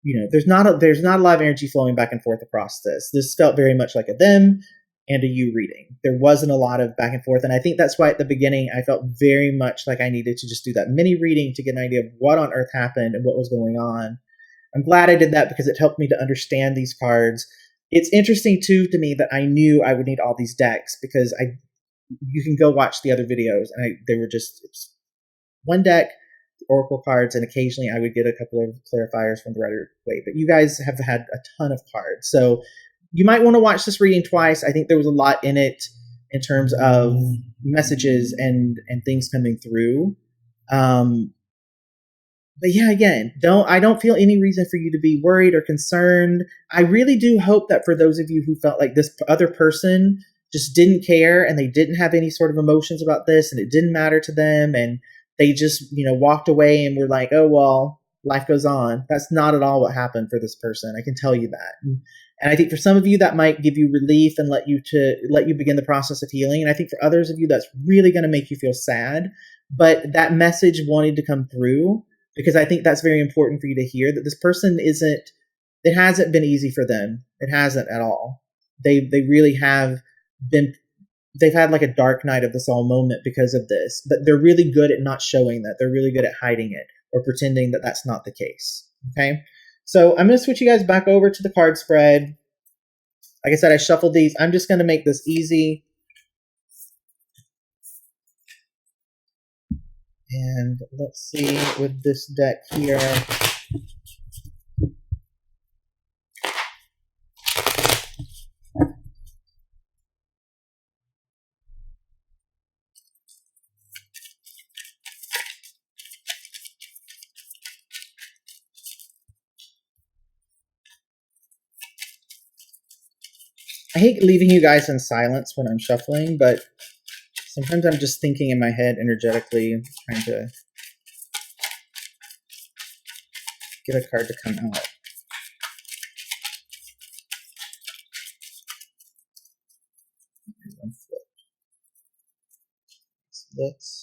you know, there's not a lot of energy flowing back and forth across this. This felt very much like a them and a you reading. There wasn't a lot of back and forth. And I think that's why at the beginning, I felt very much like I needed to just do that mini reading to get an idea of what on earth happened and what was going on. I'm glad I did that because it helped me to understand these cards. It's interesting too to me that I knew I would need all these decks because you can go watch the other videos and they were just one deck, oracle cards, and occasionally I would get a couple of clarifiers from the Rider Waite. But you guys have had a ton of cards. So you might want to watch this reading twice. I think there was a lot in it in terms of messages and things coming through. But yeah, again, I don't feel any reason for you to be worried or concerned. I really do hope that for those of you who felt like this other person just didn't care and they didn't have any sort of emotions about this and it didn't matter to them and they just, you know, walked away and were like, oh, well, life goes on. That's not at all what happened for this person. I can tell you that. And I think for some of you that might give you relief and let you begin the process of healing. And I think for others of you, that's really going to make you feel sad. But that message wanted to come through because I think that's very important for you to hear, that this person it hasn't been easy for them. It hasn't at all. They really have they've had like a dark night of the soul moment because of this, but they're really good at not showing that. They're really good at hiding it or pretending that that's not the case. Okay. So I'm going to switch you guys back over to the card spread. Like I said, I shuffled these. I'm just going to make this easy. And let's see with this deck here. I hate leaving you guys in silence when I'm shuffling, but sometimes I'm just thinking in my head energetically, trying to get a card to come out. Let's.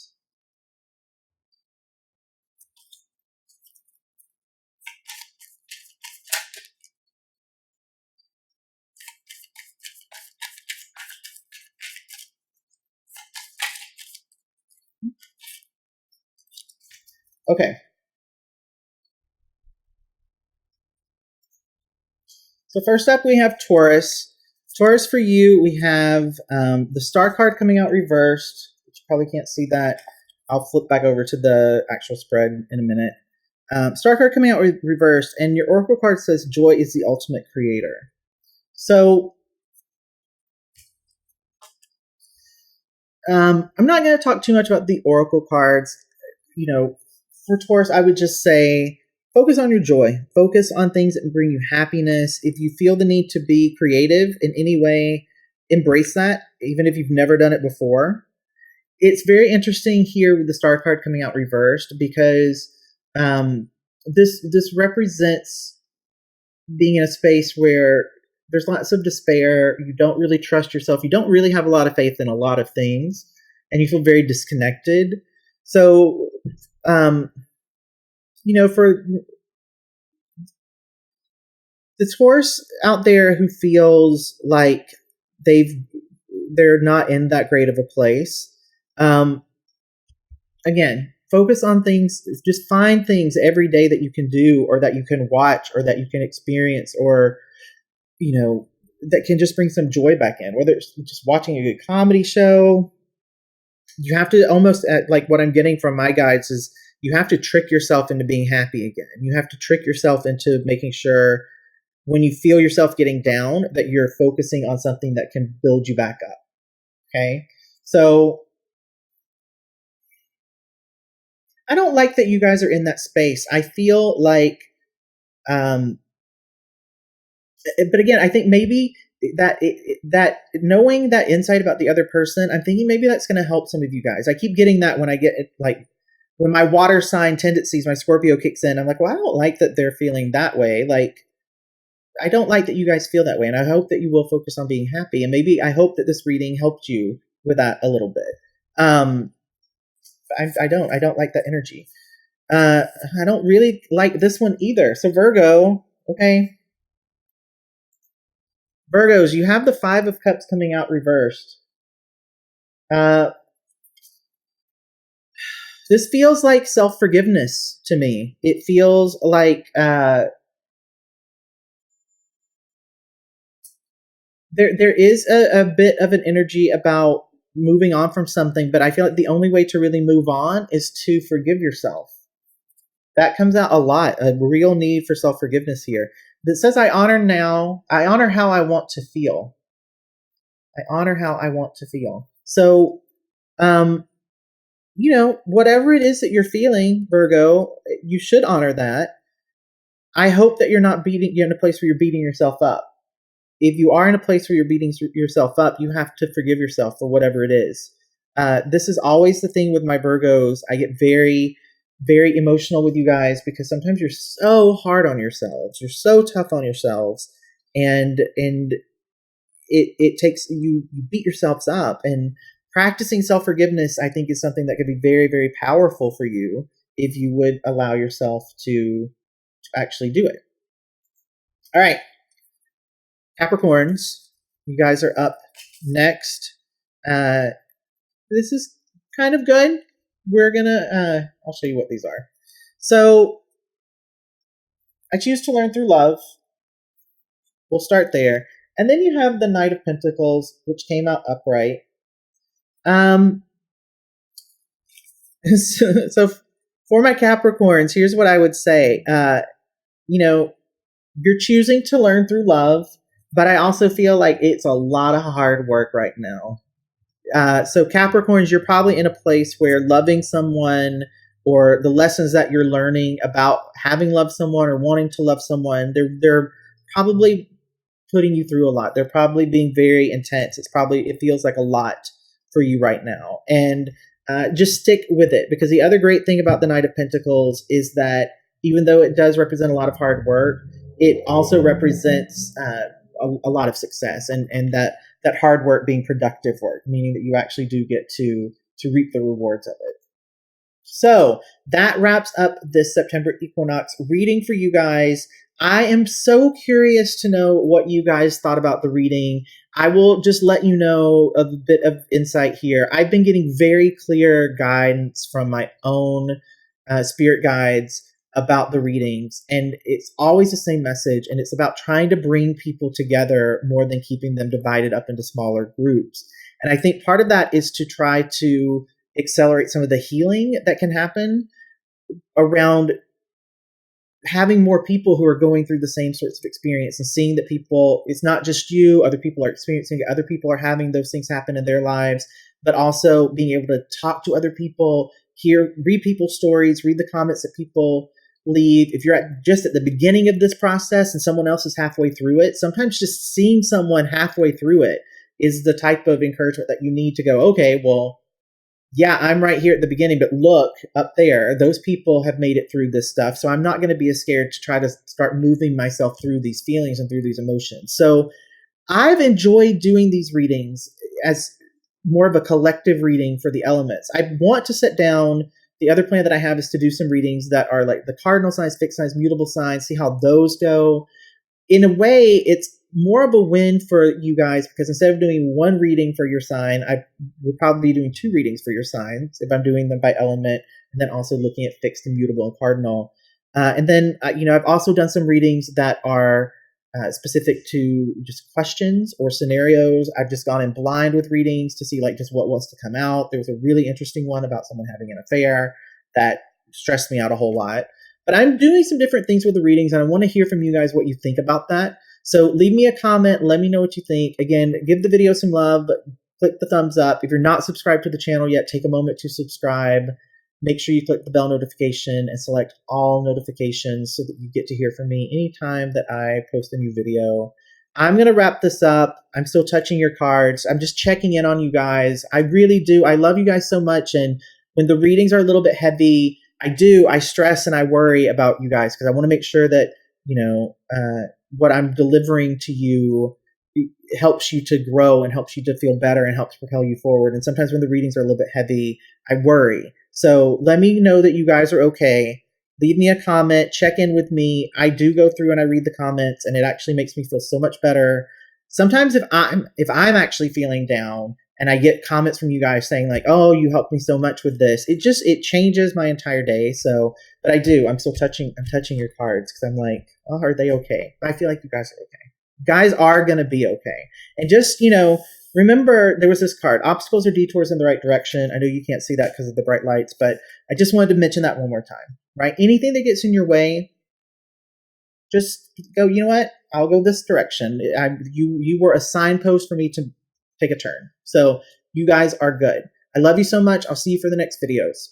Okay. So first up, we have Taurus. Taurus, for you, we have the Star card coming out reversed, which you probably can't see that. I'll flip back over to the actual spread in a minute. Star card coming out reversed, and your Oracle card says, Joy is the ultimate creator. So I'm not going to talk too much about the Oracle cards. You know, for Taurus, I would just say, focus on your joy. Focus on things that bring you happiness. If you feel the need to be creative in any way, embrace that, even if you've never done it before. It's very interesting here with the Star card coming out reversed because this represents being in a space where there's lots of despair. You don't really trust yourself. You don't really have a lot of faith in a lot of things, and you feel very disconnected. So, you know, for the Taurus out there who feels like they're not in that great of a place. Again, focus on things. Just find things every day that you can do, or that you can watch, or that you can experience, or that can just bring some joy back in. Whether it's just watching a good comedy show, you have to almost, like what I'm getting from my guides is, you have to trick yourself into being happy again. You have to trick yourself into making sure when you feel yourself getting down that you're focusing on something that can build you back up. Okay? So I don't like that you guys are in that space. I feel like, but again, I think maybe that knowing that insight about the other person, I'm thinking maybe that's going to help some of you guys. I keep getting that when I get like, when my water sign tendencies, my Scorpio kicks in, I'm like, well, I don't like that they're feeling that way. Like, I don't like that you guys feel that way. And I hope that you will focus on being happy. And maybe I hope that this reading helped you with that a little bit. I don't like that energy. I don't really like this one either. So Virgo, okay. Virgos, you have the 5 of Cups coming out reversed. This feels like self-forgiveness to me. It feels like there is a bit of an energy about moving on from something, but I feel like the only way to really move on is to forgive yourself. That comes out a lot, a real need for self-forgiveness here. It says, I honor how I want to feel. I honor how I want to feel. So, whatever it is that you're feeling, Virgo, you should honor that. I hope that you're not in a place where you're beating yourself up. If you are in a place where you're beating yourself up, you have to forgive yourself for whatever it is. This is always the thing with my Virgos. I get very, very emotional with you guys because sometimes you're so hard on yourselves. You're so tough on yourselves. And it takes, you beat yourselves up. And practicing self-forgiveness, I think, is something that could be very, very powerful for you if you would allow yourself to actually do it. All right. Capricorns, you guys are up next. This is kind of good. We're gonna, I'll show you what these are. So, I choose to learn through love. We'll start there. And then you have the Knight of Pentacles, which came out upright. So for my Capricorns, here's what I would say. You're choosing to learn through love, but I also feel like it's a lot of hard work right now. So Capricorns, you're probably in a place where loving someone, or the lessons that you're learning about having loved someone or wanting to love someone, they're probably putting you through a lot. They're probably being very intense. It feels like a lot for you right now. And just stick with it, because the other great thing about the Knight of Pentacles is that even though it does represent a lot of hard work, it also represents a lot of success, and that hard work being productive work, meaning that you actually do get to reap the rewards of it. So that wraps up this September Equinox reading for you guys. I am so curious to know what you guys thought about the reading. I will just let you know a bit of insight here. I've been getting very clear guidance from my own spirit guides about the readings, and it's always the same message, and it's about trying to bring people together more than keeping them divided up into smaller groups. And I think part of that is to try to accelerate some of the healing that can happen around having more people who are going through the same sorts of experience, and seeing that people, it's not just you, other people are experiencing it, other people are having those things happen in their lives, but also being able to talk to other people, read people's stories, read the comments that people leave. If you're just at the beginning of this process and someone else is halfway through it, sometimes just seeing someone halfway through it is the type of encouragement that you need to go, okay, well, yeah, I'm right here at the beginning, but look up there, those people have made it through this stuff. So I'm not going to be as scared to try to start moving myself through these feelings and through these emotions. So I've enjoyed doing these readings as more of a collective reading for the elements. I want to sit down. The other plan that I have is to do some readings that are like the cardinal signs, fixed signs, mutable signs, see how those go. in a way, it's more of a win for you guys because instead of doing one reading for your sign, I would probably be doing 2 readings for your signs if I'm doing them by element, and then also looking at fixed, immutable, and cardinal. And then, I've also done some readings that are specific to just questions or scenarios. I've just gone in blind with readings to see like just what wants to come out. There was a really interesting one about someone having an affair that stressed me out a whole lot. But I'm doing some different things with the readings, and I want to hear from you guys what you think about that. So leave me a comment. Let me know what you think. Again, give the video some love. Click the thumbs up. If you're not subscribed to the channel yet, take a moment to subscribe. Make sure you click the bell notification and select all notifications so that you get to hear from me anytime that I post a new video. I'm going to wrap this up. I'm still touching your cards. I'm just checking in on you guys. I really do. I love you guys so much. And when the readings are a little bit heavy, I stress and I worry about you guys because I want to make sure that, what I'm delivering to you helps you to grow and helps you to feel better and helps propel you forward. And sometimes when the readings are a little bit heavy, I worry. So let me know that you guys are okay. Leave me a comment, check in with me. I do go through and I read the comments, and it actually makes me feel so much better. Sometimes if I'm actually feeling down and I get comments from you guys saying like, "Oh, you helped me so much with this," it changes my entire day. So, but I'm touching your cards because I'm like, "Oh, are they okay?" But I feel like you guys are okay. Guys are gonna be okay. And just remember, there was this card, obstacles or detours in the right direction. I know you can't see that because of the bright lights, but I just wanted to mention that one more time, right? Anything that gets in your way, just go, you know what? I'll go this direction. You were a signpost for me to take a turn. So you guys are good. I love you so much. I'll see you for the next videos.